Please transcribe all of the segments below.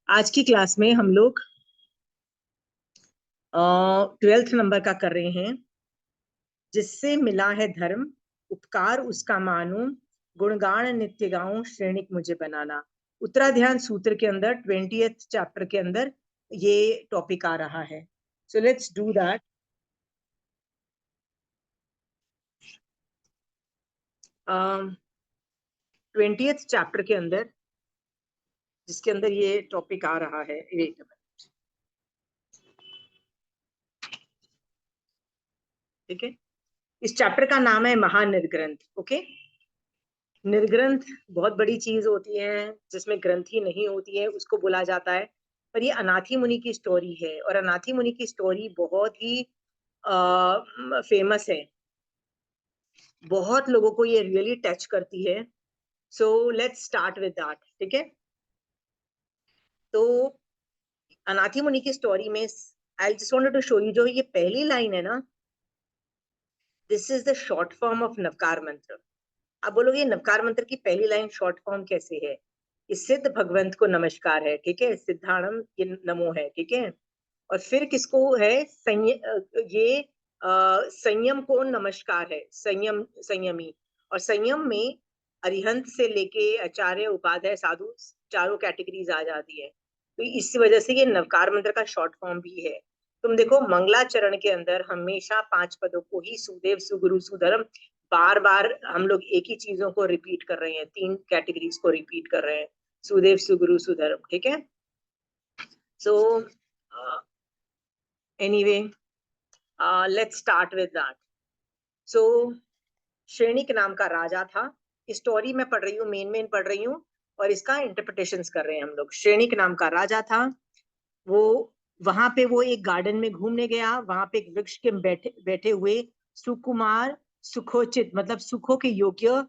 आज की क्लास में हम लोग 12th नंबर का कर रहे हैं। जिससे मिला है धर्म, उपकार उसका मानो, गुणगान नित्य गाऊं, श्रेणिक मुझे बनाना। उत्तराध्यान सूत्र के अंदर 20th चैप्टर के अंदर ये टॉपिक आ रहा है। So let's do that. 20th chapter के अंदर जिसके अंदर ये टॉपिक आ रहा है, वेट। ठीक है, इस चैप्टर का नाम है महानिर्ग्रंथ। ओके, निर्ग्रंथ बहुत बड़ी चीज होती है, जिसमें ग्रंथि नहीं होती है उसको बोला जाता है। पर ये अनाथी मुनि की स्टोरी है, और अनाथी मुनि की स्टोरी बहुत ही फेमस है। बहुत लोगों को ये रियली टच करती है। So let's start with that. ठीक है, तो अनाथी मुनि की स्टोरी में I just wanted to show you, जो ये पहली लाइन है ना, this is the short form of Navkar Mantra. आप बोलोगे नवकार मंत्र की पहली लाइन शॉर्ट फॉर्म कैसे है? ये सिद्ध भगवंत को नमस्कार है, ठीक है, सिद्धाणम ये नमो है, ठीक है। और फिर किसको है? ये संयम को नमस्कार है, संयम, संयमी। और संयम में अरिहंत से लेके आचार्य उपाध्याय साधु चारों कैटेगरीज आ जाती है। तो इस वजह से ये नवकार मंत्र का शॉर्ट फॉर्म भी है। तुम देखो मंगलाचरण के अंदर हमेशा 5 पदों को ही सुदेव सुगुरु सुधर्म, बार बार हम लोग एक ही चीजों को रिपीट कर रहे हैं, 3 कैटेगरीज को रिपीट कर रहे हैं, सुदेव सुगुरु सुधर्म। ठीक है, so anyway, let's start with that. So Shrenik नाम का राजा था। स्टोरी में पढ़ रही हूँ, मेन पढ़ रही हूँ, और इसका इंटरप्रिटेशंस कर रहे हैं हम लोग। श्रेणिक नाम का राजा था। वो वहां पे वो एक गार्डन में घूमने गया। वहां पे एक वृक्ष के बैठे बैठे हुए सुकुमार, सुखोचित मतलब सुखों के योग्य,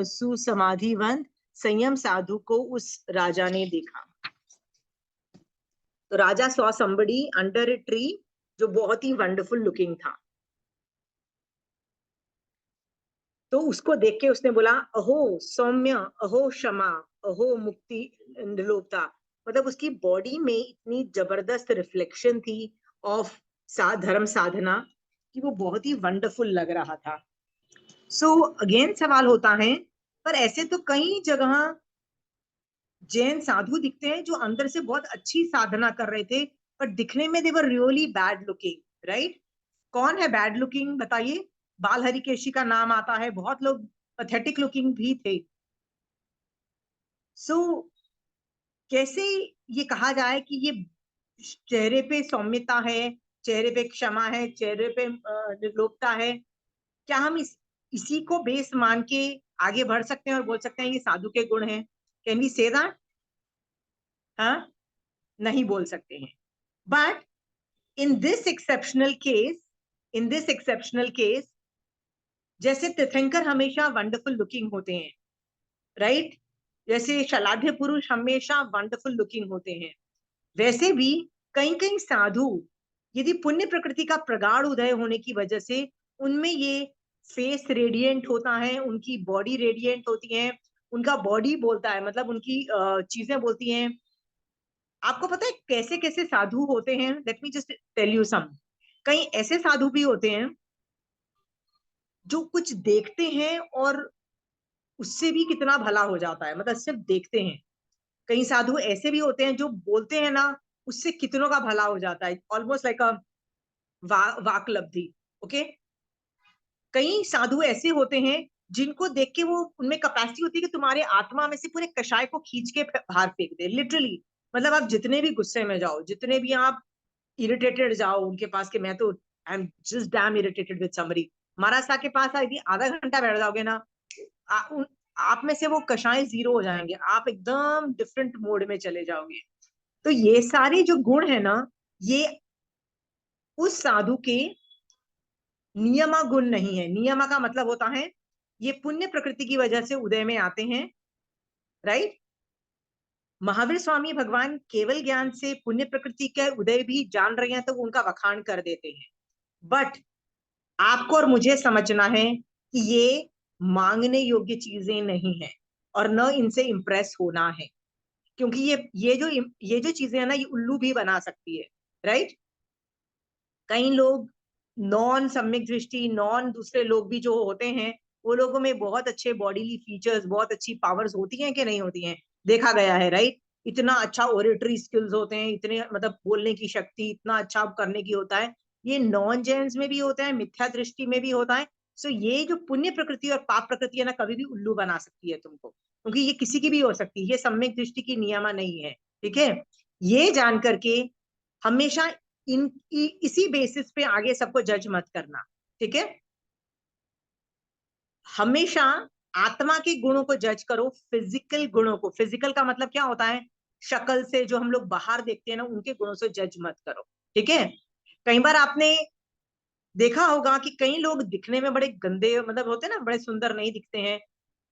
सुसमाधिवंत संयम साधु को उस राजा ने देखा। तो राजा saw somebody under a tree, जो बहुत ही वंडरफुल लुकिंग था। तो उसको देख के उसने बोला, अहो सौम्य, अहो क्षमा, अहो मुक्ति निलोपता। मतलब उसकी बॉडी में इतनी जबरदस्त रिफ्लेक्शन थी ऑफ धर्म साधना, कि वो बहुत ही वंडरफुल लग रहा था। सो अगेन सवाल होता है, पर ऐसे तो कई जगह जैन साधु दिखते हैं जो अंदर से बहुत अच्छी साधना कर रहे थे, पर दिखने में they were really bad looking, right? कौन है बैड लुकिंग बताइए? बाल हरिकेशी का नाम आता है। बहुत लोग पैथेटिक लुकिंग भी थे। सो कैसे ये कहा जाए कि ये चेहरे पे सौम्यता है, चेहरे पे क्षमा है, चेहरे पे निर्लोभता है? क्या हम इसी को बेस मान के आगे बढ़ सकते हैं और बोल सकते हैं ये साधु के गुण हैं? Can we say that? हाँ, नहीं बोल सकते हैं। But in this exceptional case, in this exceptional case, जैसे तीर्थंकर हमेशा वंडरफुल लुकिंग होते हैं, राइट? जैसे शलाढ्य पुरुष हमेशा वंडरफुल लुकिंग होते हैं, वैसे भी कई कई साधु, यदि पुण्य प्रकृति का प्रगाढ़ उदय होने की वजह से उनमें ये फेस रेडिएंट होता है, उनकी बॉडी रेडिएंट होती है, उनका बॉडी बोलता है, मतलब उनकी चीजें बोलती हैं। आपको पता है कैसे कैसे साधु होते हैं? Let me just tell you some. कई ऐसे साधु भी होते हैं जो कुछ देखते हैं और उससे भी कितना भला हो जाता है, मतलब सिर्फ देखते हैं। कई साधु ऐसे भी होते हैं जो बोलते हैं ना, उससे कितनों का भला हो जाता है, ऑलमोस्ट लाइक अ वाकलब्धि। ओके, कई साधु ऐसे होते हैं जिनको देख के वो, उनमें कैपेसिटी होती है कि तुम्हारे आत्मा में से पूरे कषाय को खींच के बाहर फेंक दे, लिटरली। मतलब आप जितने भी गुस्से में जाओ, जितने भी आप इरिटेटेड जाओ उनके पास, के मैं तो I am just damn irritated with somebody, महाराज साहब के पास यदि आधा घंटा बैठ जाओगे ना, आप में से वो कषाय जीरो हो जाएंगे, आप एकदम डिफरेंट मोड में चले जाओगे। तो ये सारे जो गुण है ना, ये उस साधु के नियमा गुण नहीं है। नियमा का मतलब होता है ये पुण्य प्रकृति की वजह से उदय में आते हैं, राइट? महावीर स्वामी भगवान केवल ज्ञान से पुण्य प्रकृति के उदय भी जान रहे हैं तो उनका वखाण कर देते हैं। बट आपको और मुझे समझना है कि ये मांगने योग्य चीजें नहीं है, और न इनसे इंप्रेस होना है। क्योंकि ये जो चीजें है ना, ये उल्लू भी बना सकती है, राइट। कई लोग नॉन सम्यक दृष्टि, नॉन दूसरे लोग भी जो होते हैं, वो लोगों में बहुत अच्छे बॉडीली फीचर्स, बहुत अच्छी पावर्स होती हैं कि नहीं होती हैं, देखा गया है, राइट। इतना अच्छा ओरेटरी स्किल्स होते हैं, इतने मतलब बोलने की शक्ति, इतना अच्छा करने की होता है। ये नॉन जैन्स में भी होता है, मिथ्या दृष्टि में भी होता है। सो ये जो पुण्य प्रकृति और पाप प्रकृति है ना, कभी भी उल्लू बना सकती है तुमको, क्योंकि ये किसी की भी हो सकती है, ये सम्यक दृष्टि की नियमा नहीं है, ठीक है। ये जान करके हमेशा इसी बेसिस पे आगे सबको जज मत करना, ठीक है। हमेशा आत्मा के गुणों को जज करो, फिजिकल गुणों को। फिजिकल का मतलब क्या होता है? शक्ल से जो हम लोग बाहर देखते हैं ना, उनके गुणों से जज मत करो, ठीक है। कई बार आपने देखा होगा कि कई लोग दिखने में बड़े गंदे मतलब होते हैं ना, बड़े सुंदर नहीं दिखते हैं,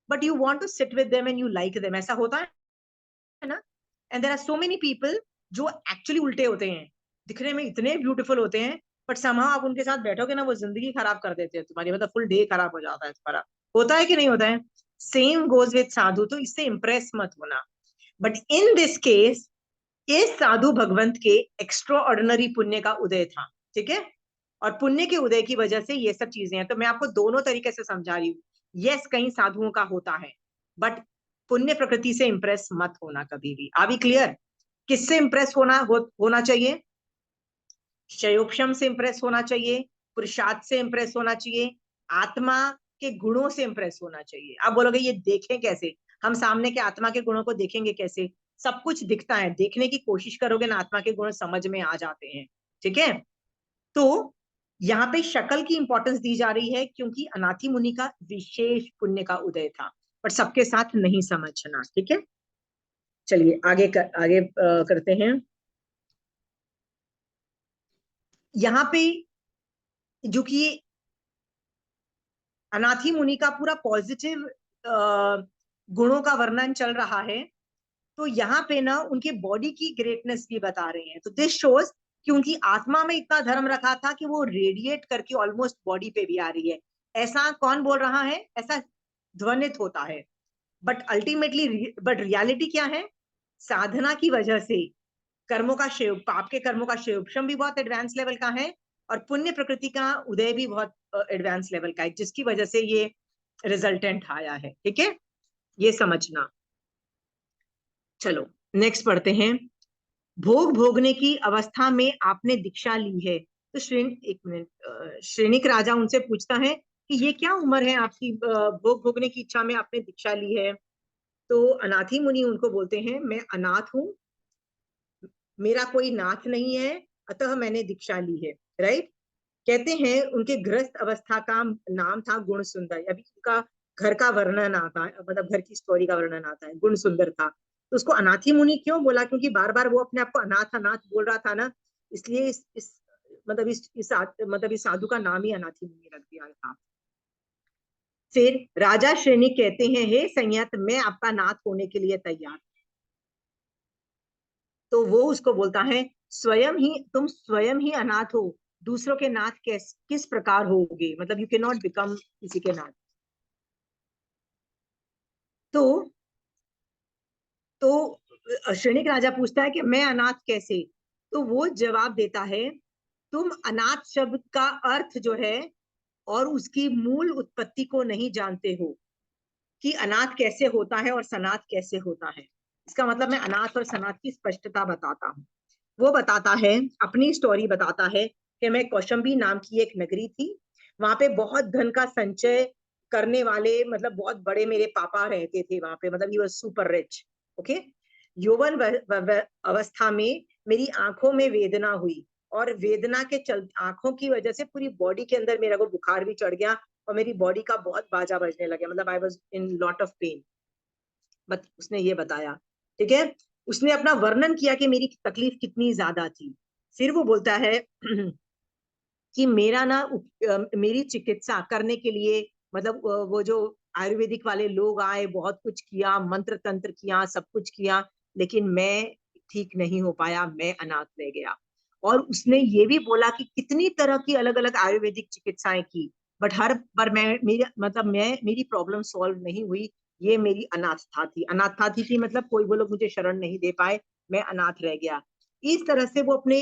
but you want to sit with them and you like them, ऐसा होता है ना। And there are so many people जो एक्चुअली उल्टे होते हैं, दिखने में इतने ब्यूटीफुल होते हैं, बट समहाउ आप उनके साथ बैठोगे ना, वो जिंदगी खराब कर देते हैं तुम्हारी, मतलब फुल डे खराब हो जाता है तुम्हारा। होता है कि नहीं होता है? सेम गोज विद साधु, तो इससे इंप्रेस मत होना। बट इन दिस केस, इस साधु भगवंत के एक्स्ट्रा ऑर्डिनरी पुण्य का उदय था, ठीक है। और पुण्य के उदय की वजह से ये सब चीजें हैं, तो मैं आपको दोनों तरीके से समझा रही हूँ। यस, कई साधुओं का होता है, बट पुण्य प्रकृति से इंप्रेस मत होना कभी भी। अभी क्लियर? किससे इंप्रेस होना चाहिए? शयोपशम से इंप्रेस होना चाहिए, पुरुषार्थ से इंप्रेस होना चाहिए, आत्मा के गुणों से इंप्रेस होना चाहिए। आप बोलोगे ये देखें कैसे? हम सामने के आत्मा के गुणों को देखेंगे कैसे? सब कुछ दिखता है, देखने की कोशिश करोगे ना, आत्मा के गुण समझ में आ जाते हैं, ठीक है। तो यहाँ पे शक्ल की इंपॉर्टेंस दी जा रही है, क्योंकि अनाथि मुनि का विशेष पुण्य का उदय था, पर सबके साथ नहीं समझना, ठीक है। चलिए आगे करते हैं। यहाँ पे जो कि अनाथि मुनि का पूरा पॉजिटिव गुणों का वर्णन चल रहा है, तो यहाँ पे ना उनके बॉडी की ग्रेटनेस भी बता रहे हैं। तो दिस शोज कि उनकी आत्मा में इतना धर्म रखा था कि वो रेडिएट करके ऑलमोस्ट बॉडी पे भी आ रही है। ऐसा कौन बोल रहा है? ऐसा ध्वनित होता है, बट रियलिटी क्या है? साधना की वजह से कर्मों का शेव, पाप के कर्मों का शेवक्षम भी बहुत एडवांस लेवल का है, और पुण्य प्रकृति का उदय भी बहुत एडवांस लेवल का है, जिसकी वजह से ये रिजल्टेंट आया है, ठीक है। ये समझना। चलो नेक्स्ट पढ़ते हैं। भोग भोगने की अवस्था में आपने दीक्षा ली है, तो एक मिनट, श्रेणिक राजा उनसे पूछता है कि ये क्या उम्र है आपकी, भोग भोगने की इच्छा में आपने दीक्षा ली है। तो अनाथी मुनि उनको बोलते हैं, मैं अनाथ हूँ, मेरा कोई नाथ नहीं है, अतः मैंने दीक्षा ली है, राइट। कहते हैं उनके गृहस्थ अवस्था का नाम था गुण सुंदर। अभी उनका घर का वर्णन आता है, मतलब घर की स्टोरी का वर्णन आता है, गुण सुंदर था। तो उसको अनाथी मुनि क्यों बोला? क्योंकि बार बार वो अपने आप को अनाथ अनाथ बोल रहा था ना, इसलिए मतलब इस साधु का नाम ही अनाथी मुनि रख दिया था। फिर राजा श्रेणी कहते हैं, हे संयत, मैं आपका नाथ होने के लिए तैयार। तो वो उसको बोलता है, तुम स्वयं ही अनाथ हो, दूसरों के नाथ किस प्रकार होगे? मतलब यू कैन नॉट बिकम किसी के नाथ। तो श्रेणिक राजा पूछता है कि मैं अनाथ कैसे? तो वो जवाब देता है, तुम अनाथ शब्द का अर्थ जो है और उसकी मूल उत्पत्ति को नहीं जानते हो, कि अनाथ कैसे होता है और सनाथ कैसे होता है। इसका मतलब मैं अनाथ और सनाथ की स्पष्टता बताता हूँ। वो बताता है, अपनी स्टोरी बताता है कि मैं कौशंबी नाम की एक नगरी थी, वहां पे बहुत धन का संचय करने वाले, मतलब बहुत बड़े मेरे पापा रहते थे वहां पे, मतलब he was super rich, okay. यौवन अवस्था में मेरी आंखों में वेदना हुई, और वेदना के चल आंखों की वजह से पूरी बॉडी के अंदर मेरा को बुखार भी चढ़ गया, और मेरी बॉडी का बहुत बाजा बजने लगा, मतलब I was in lot of pain. But उसने ये बताया, ठीक है। उसने अपना वर्णन किया कि मेरी तकलीफ कितनी ज्यादा थी। फिर वो बोलता है कि मेरी चिकित्सा करने के लिए, मतलब वो जो आयुर्वेदिक वाले लोग आए, बहुत कुछ किया, मंत्र तंत्र किया, सब कुछ किया, लेकिन मैं ठीक नहीं हो पाया, मैं अनाथ रह गया। और उसने ये भी बोला कि कितनी तरह की अलग अलग आयुर्वेदिक चिकित्साएं की, बट हर बार मेरी प्रॉब्लम सॉल्व नहीं हुई, ये मेरी अनास्था थी। अनास्था थी मतलब कोई वो लोग मुझे शरण नहीं दे पाए, मैं अनाथ रह गया। इस तरह से वो अपने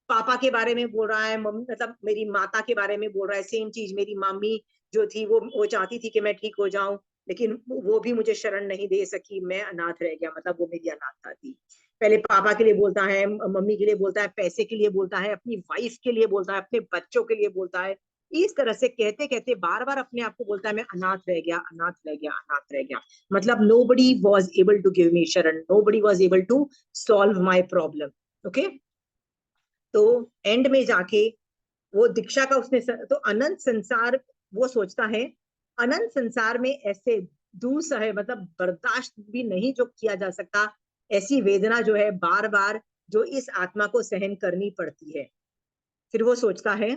पापा के बारे में बोल रहा है, मम्मी मतलब मेरी माता के बारे में बोल रहा है। सेम चीज मेरी मम्मी जो थी वो चाहती थी कि मैं ठीक हो जाऊं, लेकिन वो भी मुझे शरण नहीं दे सकी, मैं अनाथ रह गया, मतलब वो मेरी अनाथता थी। पहले पापा के लिए बोलता है, मम्मी के लिए बोलता है, पैसे के लिए बोलता है, अपनी वाइफ के लिए बोलता है, अपने बच्चों के लिए बोलता है। इस तरह से कहते कहते बार बार अपने आप को बोलता है मैं अनाथ रह गया, अनाथ रह गया, अनाथ रह गया। मतलब nobody was able to give me शरण, nobody was able to solve my problem. Okay, तो एंड में जाके वो दीक्षा का उसने तो अनंत संसार, वो सोचता है अनंत संसार में ऐसे दूसरा है, मतलब बर्दाश्त भी नहीं जो किया जा सकता, ऐसी वेदना जो है बार बार जो इस आत्मा को सहन करनी पड़ती है। फिर वो सोचता है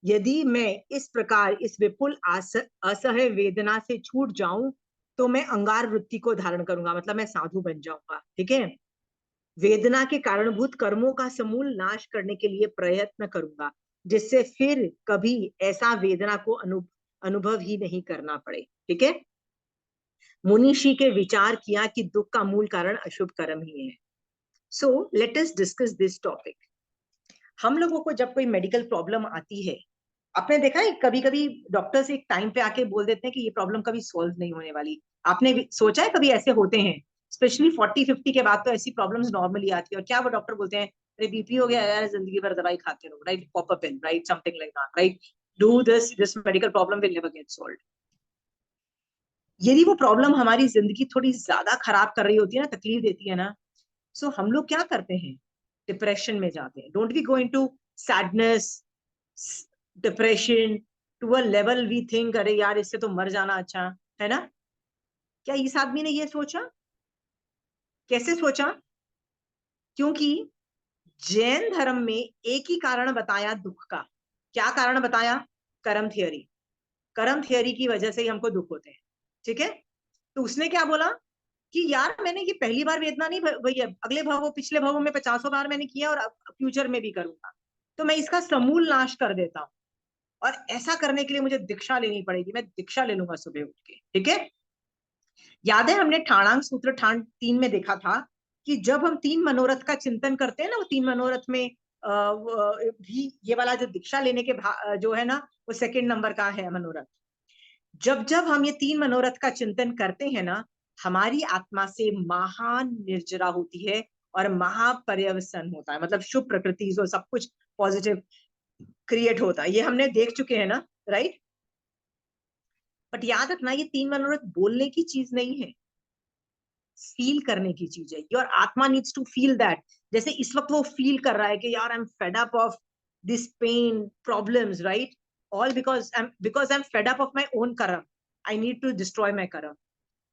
यदि मैं इस प्रकार इस विपुल असह्य वेदना से छूट जाऊं तो मैं अंगार वृत्ति को धारण करूंगा, मतलब मैं साधु बन जाऊंगा। ठीक है, वेदना के कारणभूत कर्मों का समूल नाश करने के लिए प्रयत्न करूंगा, जिससे फिर कभी ऐसा वेदना को अनुभव ही नहीं करना पड़े। ठीक है, मुनिषी के विचार किया कि दुख का मूल कारण अशुभ कर्म ही है। So let us discuss this topic. हम लोगों को जब कोई मेडिकल प्रॉब्लम आती है, आपने देखा है कभी कभी डॉक्टर्स एक टाइम पे आके बोल देते हैं कि ये प्रॉब्लम कभी सॉल्व नहीं होने वाली। आपने सोचा है कभी ऐसे होते हैं? स्पेशली 40-50 के बाद तो ऐसी प्रॉब्लम्स नॉर्मली आती है, और क्या वो डॉक्टर बोलते हैं, अरे बीपी हो गया यार, जिंदगी भर दवाई खाते रहो, right, pop up in, right, something like that, right, do this medical problem will never get solved. यदि वो प्रॉब्लम हमारी जिंदगी थोड़ी ज्यादा खराब कर रही होती है ना, तकलीफ देती है ना, सो हम लोग क्या करते हैं, डिप्रेशन में जाते हैं। Don't we go into sadness, depression, to a level we think अरे यार इससे तो मर जाना अच्छा है ना। क्या इस आदमी ने ये सोचा? कैसे सोचा? क्योंकि जैन धर्म में एक ही कारण बताया दुख का। क्या कारण बताया? कर्म थियरी। कर्म थियरी की वजह से ही हमको दुख होते हैं। ठीक है, तो उसने क्या बोला कि यार मैंने ये पहली बार वेदना नहीं भई है, अगले भावों पिछले भावों में 50 बार मैंने किया, और अब फ्यूचर में भी करूंगा, तो मैं इसका समूल नाश कर देता हूँ। और ऐसा करने के लिए मुझे दीक्षा लेनी पड़ेगी, मैं दीक्षा ले लूंगा सुबह उठ के। ठीक है, याद है हमने ठाणांग सूत्र ठाण 3 में देखा था कि जब हम 3 मनोरथ का चिंतन करते हैं ना, वो 3 मनोरथ में भी ये वाला जो दीक्षा लेने के जो है ना, वो सेकंड नंबर का है मनोरथ। जब जब हम ये 3 मनोरथ का चिंतन करते हैं ना, हमारी आत्मा से महान निर्जरा होती है और महापर्यवसन होता है, मतलब शुभ प्रकृति जो सब कुछ पॉजिटिव क्रिएट होता है। ये हमने देख चुके हैं ना, राइट। बट याद रखना ये 3 मनोरथ बोलने की चीज नहीं है, फील करने की चीज है। योर आत्मा नीड्स टू फील दैट। जैसे इस वक्त वो फील कर रहा है कि यार I am fed up of this pain problems, right, all because I am fed up of my own karma, I need to destroy my karma.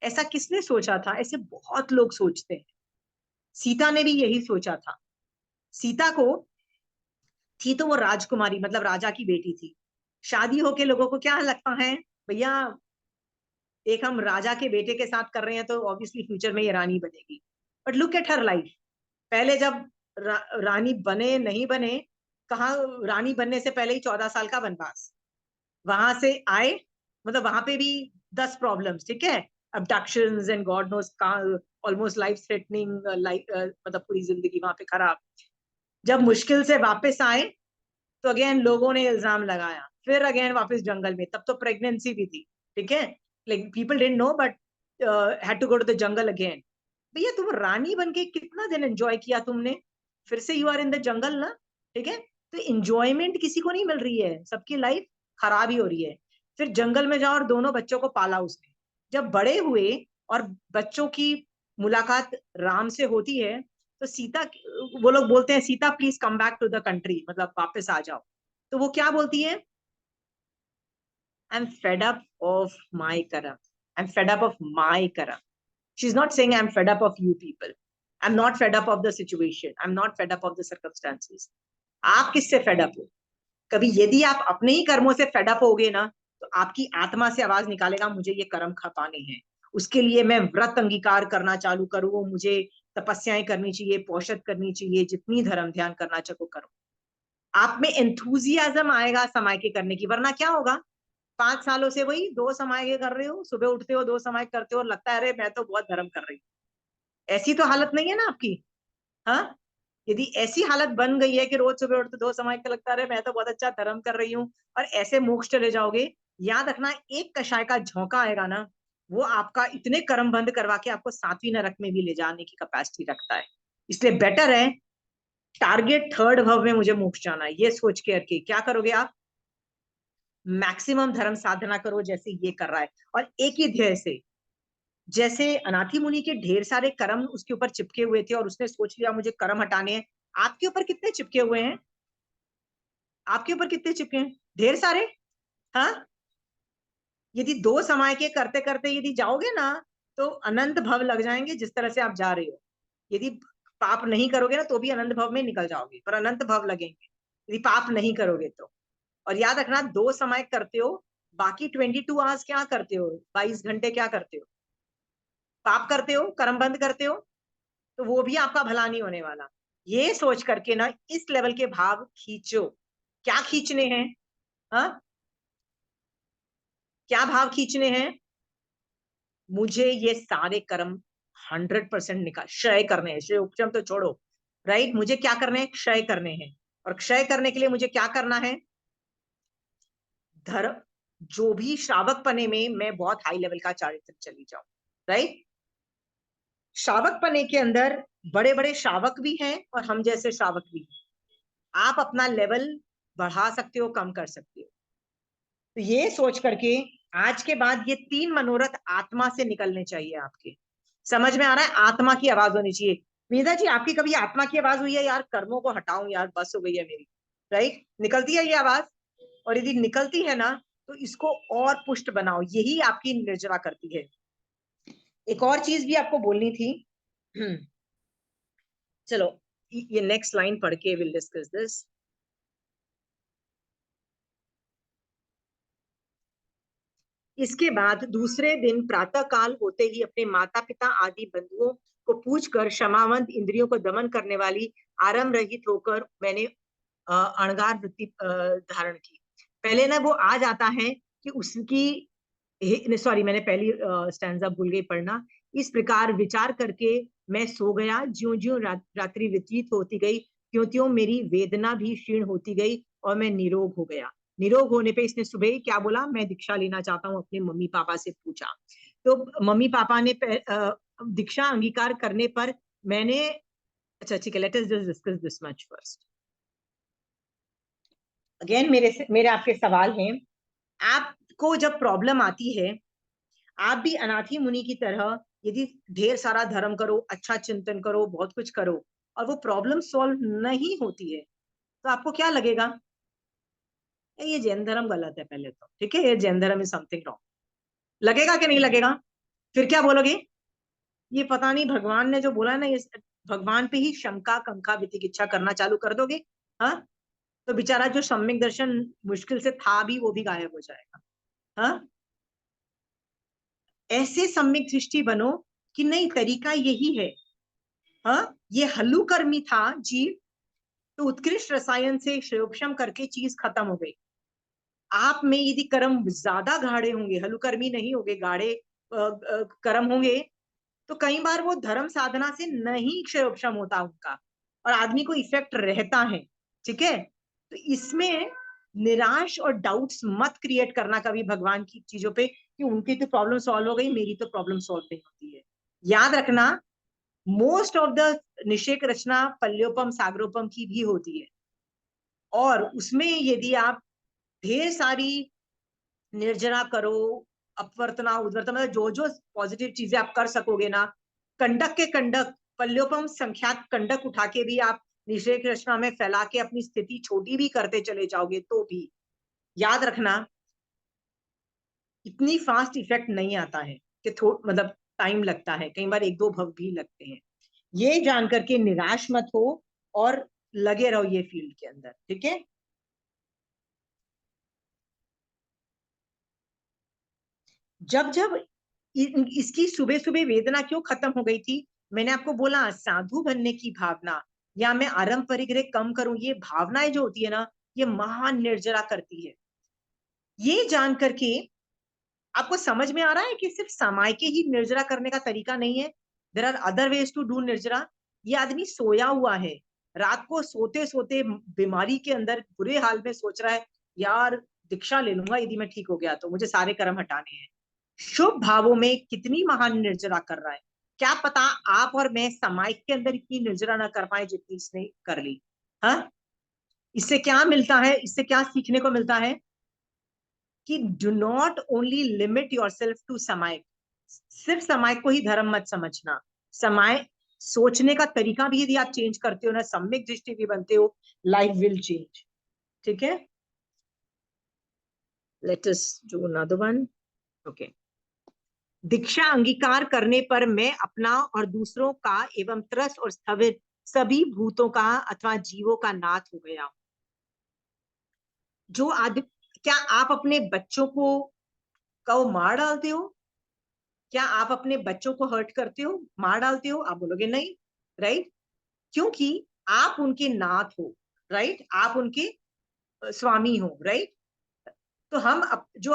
ऐसा किसने सोचा था? ऐसे बहुत लोग सोचते हैं। सीता ने भी यही सोचा था। सीता को थी तो वो राजकुमारी, मतलब राजा की बेटी थी। शादी होके लोगों को क्या लगता है, भैया एक हम राजा के बेटे के साथ कर रहे हैं तो ऑब्वियसली फ्यूचर में ये रानी बनेगी। But look at her life. पहले जब रानी बने नहीं बने, कहा रानी बनने से पहले ही 14 साल का वनवास, वहां से आए, मतलब वहां पे भी 10 प्रॉब्लम्स। ठीक है, abductions and God knows, almost life threatening, life मतलब पूरी जिंदगी वहां पे खराब। जब मुश्किल से वापस आए तो अगेन लोगों ने इल्जाम लगाया, फिर अगेन वापस जंगल में, तब तो प्रेगनेंसी भी थी। ठीक है, like people didn't know but had to go to the jungle again. भैया तुम रानी बन के कितना दिन एंजॉय किया तुमने, फिर से you are in the jungle ना। ठीक है, तो इंजॉयमेंट किसी को नहीं मिल रही है, सबकी लाइफ खराब ही हो रही है। फिर जंगल में जाओ और दोनों बच्चों को पाला उसने। जब बड़े हुए और बच्चों की मुलाकात राम से होती है, तो सीता, वो लोग बोलते हैं Sita please come back to the country, मतलब वापस आ जाओ। तो वो क्या बोलती है? I am fed up of my karma, I am fed up of my karma. She is not saying I am fed up of you people, I am not fed up of the situation, I am not fed up of the circumstances. आप किससे fed up हो? कभी यदि आप अपने ही कर्मों से fed up होगे ना, तो आपकी आत्मा से आवाज निकालेगा मुझे ये कर्म खपाने हैं, उसके लिए मैं व्रत अंगीकार करना चालू करूँ, मुझे तपस्याएं करनी चाहिए, पौषध करनी चाहिए, जितनी धर्म ध्यान करना चाहो करो। आप में एंथुजियाज्म आएगा समय के करने की, वरना क्या होगा? 5 सालों से वही 2 समाय कर रहे हो, सुबह उठते हो 2 समाय करते हो और लगता है अरे मैं तो बहुत धर्म कर रही हूँ। ऐसी तो हालत नहीं है ना आपकी। हाँ, यदि ऐसी हालत बन गई है कि रोज सुबह उठते 2 समय का लगता है अरे मैं तो बहुत अच्छा धर्म कर रही हूँ और ऐसे मोक्ष चले जाओगे, याद रखना एक कषाय का झोंका आएगा ना, वो आपका इतने कर्म बंद करवा के आपको 7वीं नरक में भी ले जाने की कैपेसिटी रखता है। इसलिए बेटर है टारगेट 3rd भव में मुझे मोक्ष जाना है, ये सोच के करके क्या करोगे आप, मैक्सिमम धर्म साधना करो जैसे ये कर रहा है और एक ही ध्येय से। जैसे अनाथी मुनि के ढेर सारे कर्म उसके ऊपर चिपके हुए थे और उसने सोच लिया मुझे कर्म हटाने हैं। आपके ऊपर कितने चिपके हुए हैं, आपके ऊपर कितने चिपके हैं, ढेर सारे। हाँ, यदि 2 समय के करते करते यदि जाओगे ना तो अनंत भव लग जाएंगे जिस तरह से आप जा रहे हो। यदि पाप नहीं करोगे ना तो भी अनंत भव में निकल जाओगे, पर अनंत भव लगेंगे यदि पाप नहीं करोगे तो। और याद रखना 2 समय करते हो, बाकी 22 आवर्स क्या करते हो, 22 घंटे क्या करते हो, पाप करते हो, कर्म बंद करते हो, तो वो भी आपका भला नहीं होने वाला। ये सोच करके ना इस लेवल के भाव खींचो। क्या खींचने हैं, हाँ, क्या भाव खींचने हैं, मुझे ये सारे कर्म 100% निकाल क्षय करने हैं, क्षय उपशम तो छोड़ो, राइट, मुझे क्या करने हैं, क्षय करने हैं। और क्षय करने के लिए मुझे क्या करना है, धर्म, जो भी श्रावक पने में मैं बहुत हाई लेवल का चारित्र चली जाऊं, राइट। श्रावक पने के अंदर बड़े बड़े श्रावक भी हैं और हम जैसे श्रावक भी हैं, आप अपना लेवल बढ़ा सकते हो, कम कर सकते हो। तो ये सोच करके आज के बाद ये 3 मनोरथ आत्मा से निकलने चाहिए आपके। समझ में आ रहा है, आत्मा की आवाज होनी चाहिए। मीरा जी आपकी कभी आत्मा की आवाज हुई है यार कर्मों को हटाऊं यार बस हो गई है मेरी, राइट, निकलती है ये आवाज। और यदि निकलती है ना तो इसको और पुष्ट बनाओ, यही आपकी निर्जरा करती है। एक और चीज भी आपको बोलनी थी। चलो ये नेक्स्ट लाइन पढ़ के विल डिस्कस दिस। इसके बाद दूसरे दिन प्रातः काल होते ही अपने माता पिता आदि बंधुओं को पूछकर क्षमावंत इंद्रियों को दमन करने वाली आरंभ रहित होकर मैंने अणगार वृत्ति धारण की। पहले ना वो आ जाता है कि उसकी, सॉरी मैंने पहली स्टैंजा भूल गई पढ़ना। इस प्रकार विचार करके मैं सो गया, ज्यों ज्यों रात्रि व्यतीत होती गई त्यों त्यों मेरी वेदना भी क्षीण होती गई और मैं निरोग हो गया। निरोग होने पे इसने सुबह ही क्या बोला, मैं दीक्षा लेना चाहता हूँ, अपने मम्मी पापा से पूछा। तो मम्मी पापा ने दीक्षा अंगीकार करने पर मैंने, अच्छा ठीक है, let us just discuss this much first. Again मेरे आपके सवाल हैं। आपको जब प्रॉब्लम आती है, आप भी अनाथी मुनि की तरह यदि ढेर सारा धर्म करो, अच्छा चिंतन करो, बहुत कुछ करो और वो प्रॉब्लम सॉल्व नहीं होती है तो आपको क्या लगेगा, ये जैन धर्म गलत है पहले तो, ठीक है, ये जैन धर्म इज समथिंग रॉन्ग, लगेगा कि नहीं लगेगा। फिर क्या बोलोगे, ये पता नहीं भगवान ने जो बोला है ना, ये भगवान पे ही शंका कंका वितिकिच्छा करना चालू कर दोगे। हाँ, तो बेचारा जो सम्यक दर्शन मुश्किल से था भी वो भी गायब हो जाएगा। हाँ, ऐसे सम्यक दृष्टि बनो कि नहीं तरीका यही है। हाँ, ये हल्लुकर्मी था जीव, तो उत्कृष्ट रसायन से क्षयोक्षम करके चीज खत्म हो गई। आप में यदि कर्म ज्यादा गाढ़े होंगे, हल्लुकर्मी नहीं होंगे, गाढ़े कर्म होंगे, तो कई बार वो धर्म साधना से नहीं क्षयोक्षम होता उनका और आदमी को इफेक्ट रहता है। ठीक है, तो इसमें निराश और डाउट्स मत क्रिएट करना कभी भगवान की चीजों पे कि उनकी तो प्रॉब्लम सॉल्व हो गई, मेरी तो प्रॉब्लम सॉल्व नहीं होती है। याद रखना, मोस्ट ऑफ द निषेक रचना पल्योपम सागरोपम की भी होती है और उसमें यदि आप ढेर सारी निर्जरा करो, अपवर्तना उद्वर्तना, मतलब जो जो पॉजिटिव चीजें आप कर सकोगे ना, कंडक के कंडक पल्योपम संख्यात कंडक उठा के भी आप निषेक रचना में फैला के अपनी स्थिति छोटी भी करते चले जाओगे तो भी याद रखना इतनी फास्ट इफेक्ट नहीं आता है कि मतलब टाइम लगता है, कई बार 1-2 भव भी लगते हैं। ये जान करके निराश मत हो और लगे रहो ये फील्ड के अंदर, ठीक है। जब जब इसकी सुबह सुबह वेदना क्यों खत्म हो गई थी, मैंने आपको बोला साधु बनने की भावना या मैं आरंभ परिग्रह कम करूं, ये भावनाएं जो होती है ना, ये महान निर्जरा करती है। ये जान करके आपको समझ में आ रहा है कि सिर्फ समय के ही निर्जरा करने का तरीका नहीं है, there are other ways to do nirjara. ये आदमी सोया हुआ है, रात को सोते सोते बीमारी के अंदर बुरे हाल में सोच रहा है, यार दीक्षा ले लूंगा यदि मैं ठीक हो गया तो, मुझे सारे कर्म हटाने हैं। शुभ भावों में कितनी महान निर्जरा कर रहा है। क्या पता आप और मैं समय के अंदर इतनी निर्जरा ना कर पाए जितनी इसने कर ली। हाँ, इससे क्या मिलता है, इससे क्या सीखने को मिलता है कि do not only limit yourself to समय। सिर्फ समय को ही धर्म मत समझना। समय सोचने का तरीका भी यदि आप चेंज करते हो ना, सम्यक दृष्टि भी बनते हो, लाइफ विल चेंज। ठीक है, let us do another one. Okay, दीक्षा अंगीकार करने पर मैं अपना और दूसरों का एवं त्रस्त और स्थविर सभी भूतों का अथवा जीवों का नाथ हो गया। जो आदि, क्या आप अपने बच्चों को मार डालते हो? क्या आप अपने बच्चों को हर्ट करते हो, मार डालते हो? आप बोलोगे नहीं, राइट? क्योंकि आप उनके नाथ हो, राइट? आप उनके स्वामी हो, राइट? तो जो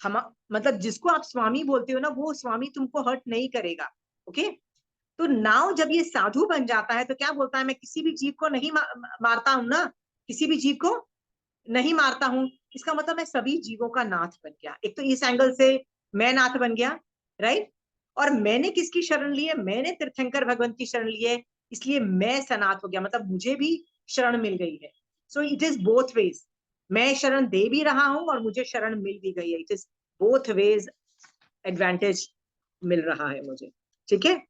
हम, मतलब जिसको आप स्वामी बोलते हो ना, वो स्वामी तुमको हर्ट नहीं करेगा। ओके, तो नाउ जब ये साधु बन जाता है तो क्या बोलता है, मैं किसी भी जीव को नहीं मारता हूं ना, किसी भी जीव को नहीं मारता हूं। इसका मतलब मैं सभी जीवों का नाथ बन गया। एक तो इस एंगल से मैं नाथ बन गया, राइट? और मैंने किसकी शरण ली है? मैंने तीर्थंकर भगवंत की शरण ली है, इसलिए मैं सनाथ हो गया, मतलब मुझे भी शरण मिल गई है। So it is both veg, मैं शरण दे भी रहा हूं और मुझे शरण मिल भी गई है। It is both ways, advantage मिल रहा है मुझे। ठीक है,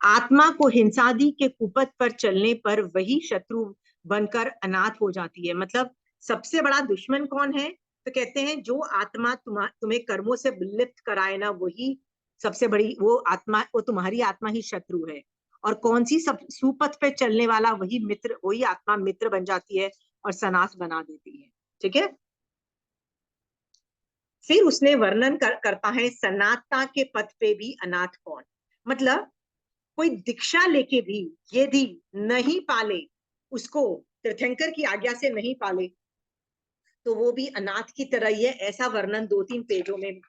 आत्मा को हिंसादि के कुपथ पर चलने पर वही शत्रु बनकर अनाथ हो जाती है। मतलब सबसे बड़ा दुश्मन कौन है? तो कहते हैं जो आत्मा तुम्हें कर्मों से लिप्त कराए ना, वही सबसे बड़ी वो आत्मा, वो तुम्हारी आत्मा ही शत्रु है। और कौन सी सब सुपथ पे चलने वाला, वही मित्र, वही आत्मा मित्र बन जाती है और सनाथ बना देती है। ठीक है, फिर उसने वर्णन करता है सनातता के पथ पे भी अनाथ कौन। मतलब कोई दीक्षा लेके भी यदि नहीं पाले, उसको तीर्थंकर की आज्ञा से नहीं पाले, तो वो भी अनाथ की तरह ही है। ऐसा वर्णन 2-3 पेजों में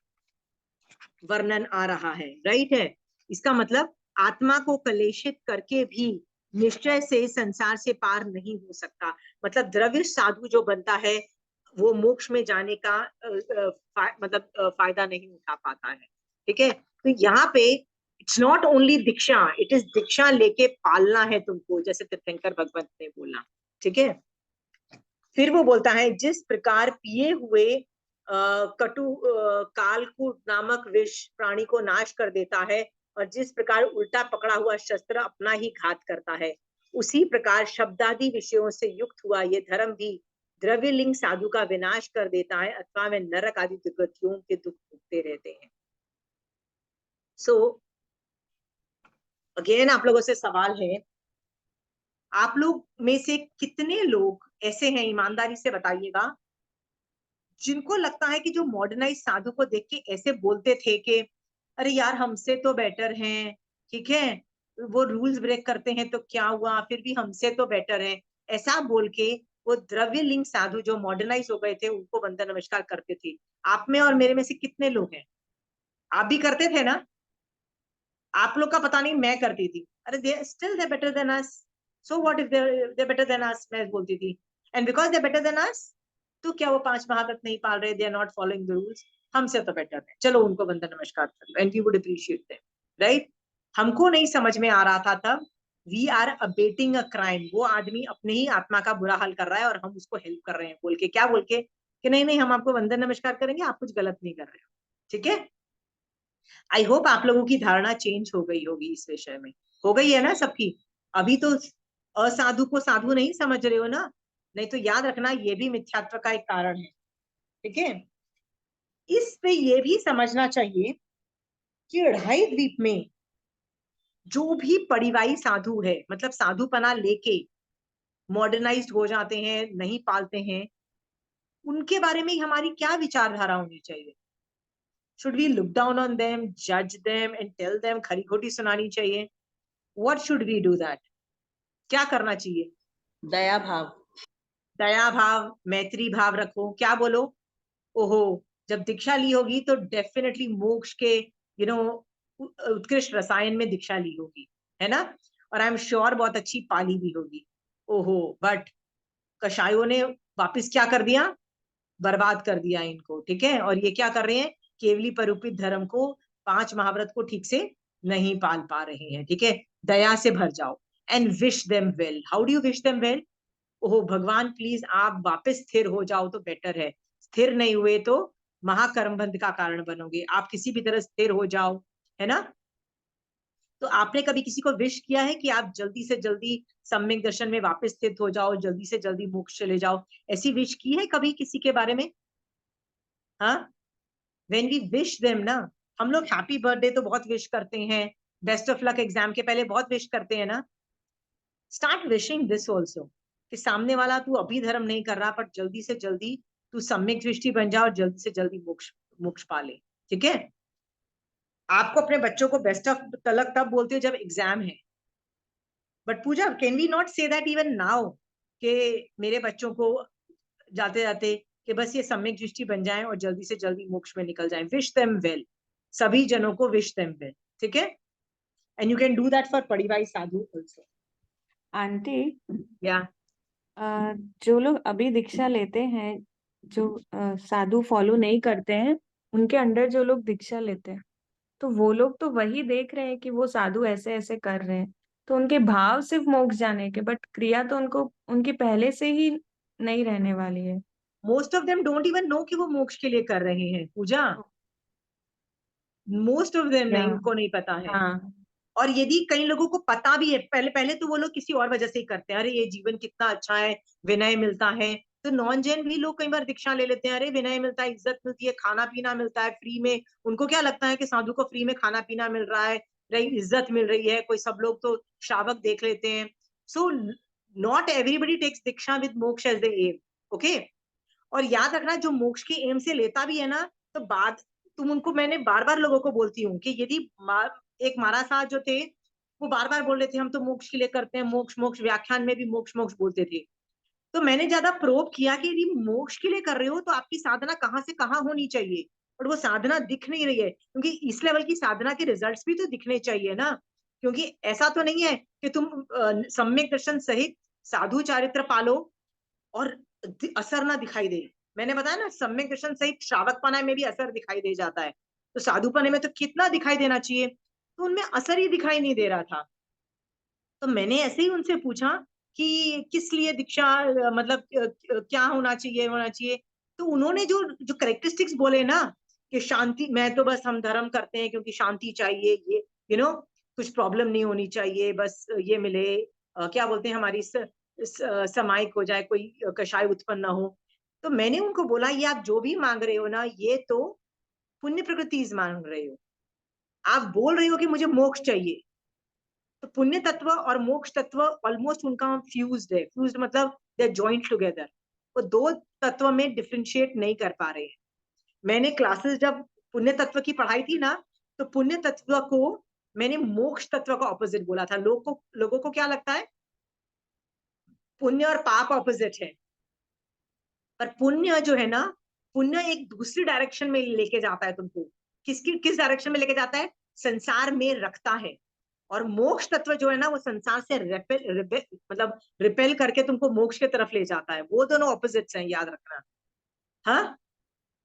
वर्णन आ रहा है, राइट है? इसका मतलब आत्मा को कलेशित करके भी निश्चय से संसार से पार नहीं हो सकता। मतलब द्रव्य साधु जो बनता है, वो मोक्ष में जाने का मतलब फायदा नहीं उठा पाता है। ठीक है, तो यहाँ पे it's not only diksha, it is diksha लेके पालना है तुमको, जैसे तीर्थंकर भगवंत ने बोला। ठीक है, फिर वो बोलता है जिस प्रकार पिए हुए कटु कालकूट नामक विष प्राणी को नाश कर देता है, और जिस प्रकार उल्टा पकड़ा हुआ शस्त्र अपना ही घात करता है, उसी प्रकार शब्दादि विषयों से युक्त हुआ ये धर्म भी द्रव्यलिंग साधु का विनाश कर देता है, अथवा वे नरक आदि दुर्गतियों के दुख भुगते रहते हैं। सो अगेन आप लोगों से सवाल है, आप लोग में से कितने लोग ऐसे हैं, ईमानदारी से बताइएगा, जिनको लगता है कि जो मॉडर्नाइज साधु को देख के ऐसे बोलते थे कि अरे यार हमसे तो बेटर हैं, ठीक है, वो रूल्स ब्रेक करते हैं तो क्या हुआ, फिर भी हमसे तो बेटर है, ऐसा बोल के वो द्रव्य लिंग साधु जो मॉडर्नाइज हो गए थे उनको वंदन नमस्कार करते थे। आप में और मेरे में से कितने लोग हैं? आप भी करते थे ना? आप लोग का पता नहीं, मैं करती थी। अरे they still they better than us, so what if they better than us, मैं बोलती थी। And because they better than us, तो क्या वो 5 महाव्रत नहीं पाल रहे? They are not following the rules, हमसे तो बेटर है, चलो उनको वंदन नमस्कार कर लो, and we would appreciate them, right? हमको नहीं समझ में आ रहा था तब, we are abetting a crime. वो आदमी अपने ही आत्मा का बुरा हाल कर रहा है और हम उसको हेल्प कर रहे हैं बोल के, क्या बोल के कि नहीं नहीं हम आपको वंदन नमस्कार करेंगे, आप कुछ गलत नहीं कर रहे हो। ठीक है, आई होप आप लोगों की धारणा चेंज हो गई होगी इस विषय में। हो गई है ना सबकी? अभी तो असाधु को साधु नहीं समझ रहे हो ना? नहीं तो याद रखना, ये भी मिथ्यात्व का एक कारण है। ठीक है, इस पे ये भी समझना चाहिए कि अढ़ाई द्वीप में जो भी परिवाही साधु है, मतलब साधुपना लेके मॉडर्नाइज्ड हो जाते हैं, नहीं पालते हैं, उनके बारे में हमारी क्या विचारधारा होनी चाहिए? Should we look down on them, जज देम एंड टेल देम, खरी खोटी सुनानी चाहिए? What should we do that? क्या करना चाहिए? दया भाव। दया भाव, मैत्री भाव रखो। क्या बोलो? ओहो, जब दीक्षा ली होगी तो डेफिनेटली मोक्ष के उत्कृष्ट रसायन में दीक्षा ली होगी, है ना? और आई एम श्योर बहुत अच्छी पाली भी होगी। ओहो, बट कषायों ने वापस क्या कर दिया? बर्बाद कर दिया इनको, ठीक है? और ये क्या कर रहे हैं? केवली परूपित धर्म को, 5 महाव्रत को ठीक से नहीं पाल पा रहे हैं, ठीक है? दया से भर जाओ and wish them well. How do you wish them well? ओह भगवान, प्लीज आप वापस स्थिर हो जाओ तो बेटर है। स्थिर नहीं हुए तो महाकर्मबंध का कारण बनोगे। आप किसी भी तरह स्थिर हो जाओ, है ना? तो आपने कभी किसी को विश किया है कि आप जल्दी से जल्दी सम्यक दर्शन में वापस स्थित हो जाओ, जल्दी से जल्दी मोक्ष चले जाओ? ऐसी विश की है कभी किसी के बारे में? हाँ, व्हेन वी विश देम ना, हम लोग हैप्पी बर्थडे तो बहुत विश करते हैं, बेस्ट ऑफ लक एग्जाम के पहले बहुत विश करते हैं ना। स्टार्ट विशिंग दिस ऑल्सो, कि सामने वाला तू अभी धर्म नहीं कर रहा पर जल्दी से जल्दी तू सम्यक दृष्टि बन जा और जल्दी से जल्दी मोक्ष मोक्ष पा ले, ठीक है? आपको अपने बच्चों को बेस्ट ऑफ तलक तब बोलते हो जब एग्जाम है, but Pooja can we not say that even now, कि मेरे बच्चों को जाते जाते कि बस ये सम्यक दृष्टि बन जाए और जल्दी से जल्दी मोक्ष में निकल जाए। विश देम वेल, सभी जनों को विश देम वेल, ठीक है? And you can do that for पढ़ी साधु ऑल्सो। आंटी, या जो लोग अभी दीक्षा लेते हैं, जो साधु फॉलो नहीं करते हैं, उनके अंडर जो लोग दीक्षा लेते हैं, तो वो लोग तो वही देख रहे हैं कि वो साधु ऐसे ऐसे कर रहे हैं, तो उनके भाव सिर्फ मोक्ष जाने के, बट क्रिया तो उनको उनकी पहले से ही नहीं रहने वाली है। Most of them don't even know कि वो मोक्ष के लिए कर रहे हैं पूजा। मोस्ट ऑफ देम या नहीं, उनको नहीं पता है। हाँ, और यदि कई लोगों को पता भी है, पहले पहले तो वो लोग किसी और वजह से ही करते हैं, अरे ये जीवन कितना अच्छा है, विनय मिलता है। तो नॉन जैन भी लोग कई बार दीक्षा ले लेते हैं, अरे विनय मिलता है, इज्जत मिलती है, खाना पीना मिलता है फ्री में। उनको क्या लगता है कि साधु को फ्री में खाना पीना मिल रहा है, रही इज्जत मिल रही है, कोई सब लोग तो श्रावक देख लेते हैं। So not everybody takes diksha with moksha as the aim, okay? और याद रखना, जो मोक्ष के एम से लेता भी है ना, तो बाद तुम उनको, मैंने बार बार लोगों को बोलती हूँ कि यदि एक महाराज साहब जो थे, वो बार बार बोल रहे थे हम तो मोक्ष के लिए करते हैं, मोक्ष मोक्ष, व्याख्यान में भी मोक्ष मोक्ष बोलते थे। तो मैंने ज्यादा प्रोब किया कि यदि मोक्ष के लिए कर रहे हो तो आपकी साधना कहाँ से कहाँ होनी चाहिए, और वो साधना दिख नहीं रही है, क्योंकि इस लेवल की साधना के रिजल्ट्स भी तो दिखने चाहिए ना। क्योंकि ऐसा तो नहीं है कि तुम सम्यक दर्शन सहित साधु चारित्र पालो और असर ना दिखाई दे। मैंने बताया ना, सम्यक दर्शन सहित श्रावकपना में भी असर दिखाई दे जाता है, तो साधुपने में तो कितना दिखाई देना चाहिए, तो उनमें असर ही दिखाई नहीं दे रहा था। तो मैंने ऐसे ही उनसे पूछा कि किस लिए दीक्षा, मतलब क्या होना चाहिए। तो उन्होंने जो जो करेक्टरिस्टिक्स बोले ना, कि शांति, मैं तो बस हम धर्म करते हैं क्योंकि शांति चाहिए, ये कुछ प्रॉब्लम नहीं होनी चाहिए, बस ये मिले, क्या बोलते हैं, हमारी समाइक हो जाए, कोई कषाय उत्पन्न ना हो। तो मैंने उनको बोला, ये आप जो भी मांग रहे हो ना, ये तो पुण्य प्रकृति मांग रहे हो। आप बोल रहे हो कि मुझे मोक्ष चाहिए, तो पुण्य तत्व और मोक्ष तत्व ऑलमोस्ट उनका फ्यूज्ड है। फ्यूज्ड मतलब दे आर जॉइंट टुगेदर। वो दो तत्व में डिफरेंशिएट नहीं कर पा रहे हैं। मैंने क्लासेस जब पुण्य तत्व की पढ़ाई थी ना, तो पुण्य तत्व को मैंने मोक्ष तत्व का ऑपोजिट बोला था। लोगों को क्या लगता है, पुण्य और पाप ऑपोजिट है, पर पुण्य जो है ना, पुण्य एक दूसरी डायरेक्शन में लेके जाता है तुमको। किस डायरेक्शन में लेके जाता है? संसार में रखता है। और मोक्ष तत्व जो है ना, वो संसार से मतलब रिपेल करके तुमको मोक्ष की तरफ ले जाता है। वो दोनों ऑपोजिट्स हैं, याद रखना। हाँ,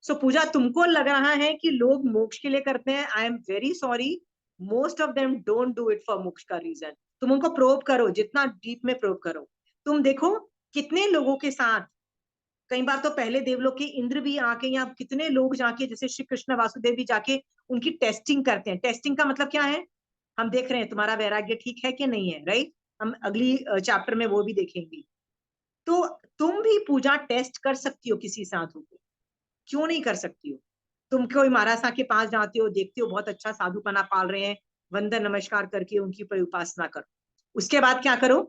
सो पूजा, तुमको लग रहा है कि लोग मोक्ष के लिए करते हैं, आई am very sorry, most of them don't do it for मोक्ष का रीजन। तुम उनको प्रोब करो, जितना डीप में प्रोब करो। तुम देखो कितने लोगों के साथ, कई बार तो पहले देवलोक के इंद्र भी आके, या कितने लोग जाके, जैसे श्री कृष्ण वासुदेव भी जाके उनकी टेस्टिंग करते हैं। टेस्टिंग का मतलब क्या है? हम देख रहे हैं तुम्हारा वैराग्य ठीक है कि नहीं है, राइट? हम अगली चैप्टर में वो भी देखेंगे। तो तुम भी पूजा टेस्ट कर सकती हो किसी साधु को, क्यों नहीं कर सकती हो? तुम कोई महाराज साहब के पास जाते हो, देखते हो बहुत अच्छा साधुपना पाल रहे हैं, वंदन नमस्कार करके उनकी उपासना करो। उसके बाद क्या करो?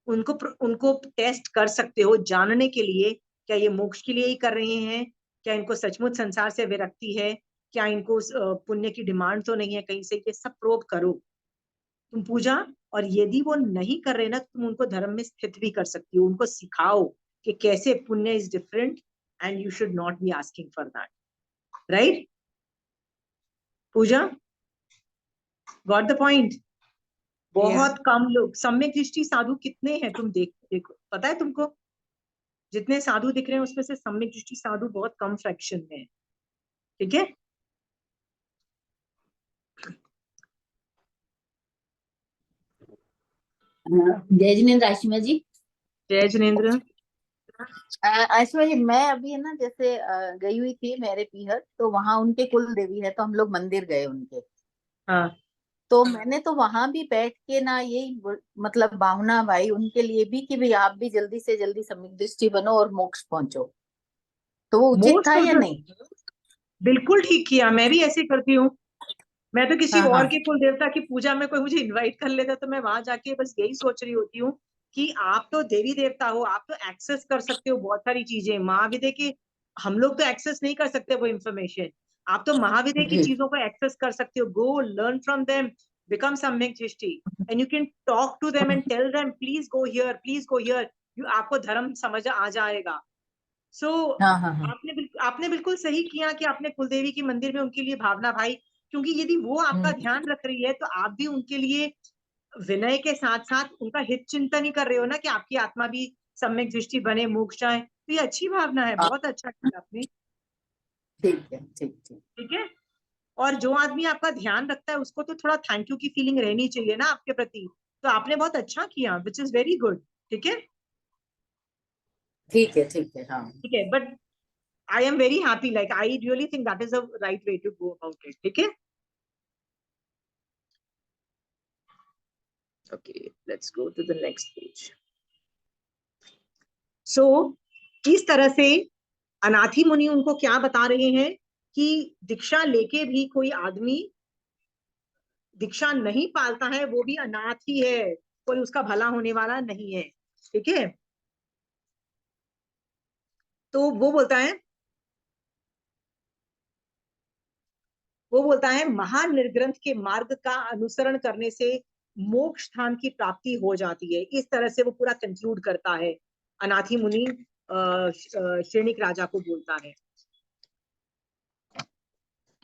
उनको उनको टेस्ट कर सकते हो, जानने के लिए क्या ये मोक्ष के लिए ही कर रहे हैं, क्या इनको सचमुच संसार से विरक्ति है, क्या इनको पुण्य की डिमांड तो नहीं है कहीं से, ये सब प्रोब करो। तुम पूजा, और यदि वो नहीं कर रहे ना, तुम उनको धर्म में स्थित भी कर सकती हो, उनको सिखाओ कि कैसे punya is different and you should not be asking for that, right puja? Got the point? या बहुत कम लोग, सम्यक दृष्टि साधु कितने हैं तुम देखो, पता है तुमको? जितने साधु दिख रहे हैं उसमें से सम्यक दृष्टि साधु बहुत कम फ्रैक्शन में है, ठीक है? जय जिनेन्द्र आशिमा जी। जय जिनेन्द्र। आशिमा जी, मैं अभी है ना, जैसे गई हुई थी मेरे पीहर, तो वहां उनके कुल देवी है, तो हम लोग मंदिर गए उनके। हाँ तो मैंने तो वहां भी बैठ के ना यही मतलब भावना भाई उनके लिए भी कि भाई आप भी जल्दी से जल्दी सम्यक दृष्टि बनो और मोक्ष पहुंचो। तो वो उचित मोस्ट था ऑफ या द, नहीं? बिल्कुल ठीक किया, मैं भी ऐसे ही करती हूँ। मैं तो किसी हाँ और हाँ। के कुल देवता की पूजा में कोई मुझे इनवाइट कर लेता तो मैं वहां जाके बस यही सोच रही होती हूँ कि आप तो देवी देवता हो, आप तो एक्सेस कर सकते हो बहुत सारी चीजें महाविद्या की, हम लोग तो एक्सेस नहीं कर सकते वो इन्फॉर्मेशन। आप तो महाविद्या की जी। चीजों को एक्सेस कर सकते हो, go learn from them, become samyak drishti, and you can talk to them and tell them please go here, please go here, आपको धर्म समझ आ जाएगा। सो हाँ हाँ हाँ। आपने बिल्कुल सही किया कि आपने कुलदेवी की मंदिर में उनके लिए भावना भाई, क्योंकि यदि वो आपका हम्म। ध्यान रख रही है तो आप भी उनके लिए विनय के साथ साथ उनका हित चिंतन ही कर रहे हो ना, कि आपकी आत्मा भी सम्यक दृष्टि बने, मोक्ष जाए, तो ये अच्छी भावना है, हाँ, बहुत अच्छा किया आपने। ठीक है, ठीक ठीक। ठीक है। और जो आदमी आपका ध्यान रखता है उसको तो थोड़ा थैंक यू की फीलिंग रहनी चाहिए ना आपके प्रति, तो आपने बहुत अच्छा किया, विच इज वेरी गुड। ठीक है। ठीक है, ठीक है। हाँ। ठीक है, but I am very happy, like I really think that is the right way to go about it. ठीक है। Okay, let's go to the next page. So, इस तरह से अनाथी मुनि उनको क्या बता रहे हैं कि दीक्षा लेके भी कोई आदमी दीक्षा नहीं पालता है वो भी अनाथ ही है, कोई उसका भला होने वाला नहीं है। ठीक है। तो वो बोलता है महानिर्ग्रंथ के मार्ग का अनुसरण करने से मोक्ष स्थान की प्राप्ति हो जाती है। इस तरह से वो पूरा कंक्लूड करता है, अनाथी मुनि श्रेणिक राजा को बोलता है।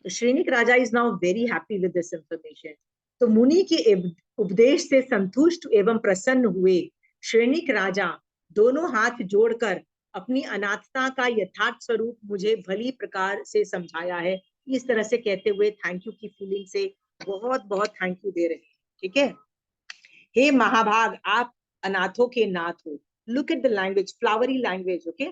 Shrenik Raja is now very happy with this information. तो मुनि के उपदेश से संतुष्ट एवं प्रसन्न हुए श्रेणिक राजा दोनों हाथ जोड़कर अपनी अनाथता का यथार्थ स्वरूप मुझे भली प्रकार से समझाया है, इस तरह से कहते हुए थैंक यू की फीलिंग से बहुत बहुत थैंक यू दे रहे हैं। ठीक है। हे महाभाग, आप अनाथों के नाथ हो। Look at the language, flowery language. Okay.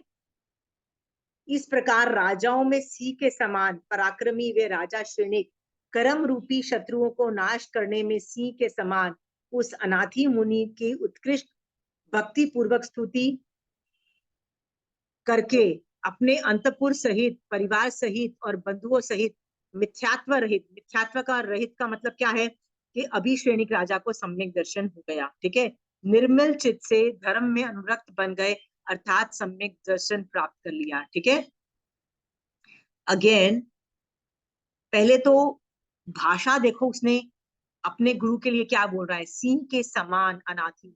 इस प्रकार राजाओं में सिंह के समान पराक्रमी वे राजा श्रेणिक कर्म रूपी शत्रुओं को नाश करने में सिंह के समान उस अनाथी मुनि की उत्कृष्ट भक्ति पूर्वक स्तुति करके अपने अंतपुर सहित, परिवार सहित और बंधुओं सहित मिथ्यात्व रहित, मिथ्यात्व का रहित का मतलब क्या है कि अभी श्रेणिक राजा को सम्यक दर्शन हो गया। ठीक है। निर्मल चित्त से धर्म में अनुरक्त बन गए, अर्थात सम्यक दर्शन प्राप्त कर लिया। ठीक है। अगेन, पहले तो भाषा देखो, उसने अपने गुरु के लिए क्या बोल रहा है, सिंह के समान अनाथी।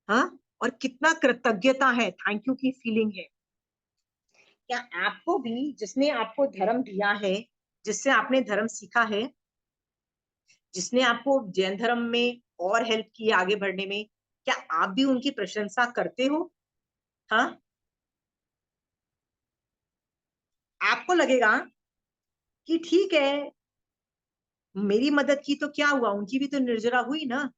हाँ, और कितना कृतज्ञता है, थैंक यू की फीलिंग है। क्या आपको भी, जिसने आपको धर्म दिया है, जिससे आपने धर्म सीखा है, जिसने आपको जैन धर्म में और हेल्प की आगे बढ़ने में, क्या आप भी उनकी प्रशंसा करते हो? हाँ, आपको लगेगा कि ठीक है, मेरी मदद की तो क्या हुआ, उनकी भी तो निर्जरा हुई ना।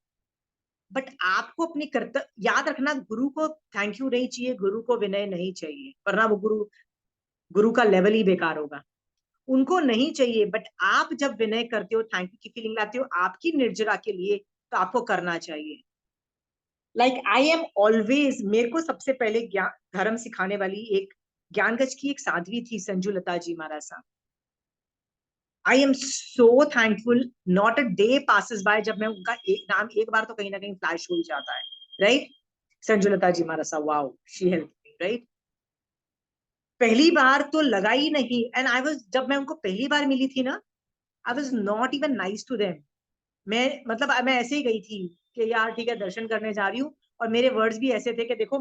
बट आपको अपने कर्तव्य याद रखना, गुरु को थैंक यू नहीं चाहिए, गुरु को विनय नहीं चाहिए, वरना वो गुरु गुरु का लेवल ही बेकार होगा। उनको नहीं चाहिए, बट आप जब विनय करते हो, थैंक यू की फीलिंग लाते हो आपकी निर्जरा के लिए, तो आपको करना चाहिए। लाइक आई एम ऑलवेज, मेरे को सबसे पहले ज्ञान धर्म सिखाने वाली एक ज्ञानगंज की एक साध्वी थी, संजू लता ji Maharaj Sahab. I am so thankful, not a day passes by जब मैं उनका एक नाम एक बार तो कहीं ना कहीं फ्लैश हो ही जाता है, राइट। संजू लता जी महाराज साहब, wow, she help me, right. पहली बार तो लगा ही नहीं, एंड आई वाज, जब मैं उनको पहली बार मिली थी ना, I was not even nice to them. मैं मतलब मैं ऐसे ही गई थी कि यार ठीक है दर्शन करने जा रही हूँ, और मेरे वर्ड्स भी ऐसे थे कि देखो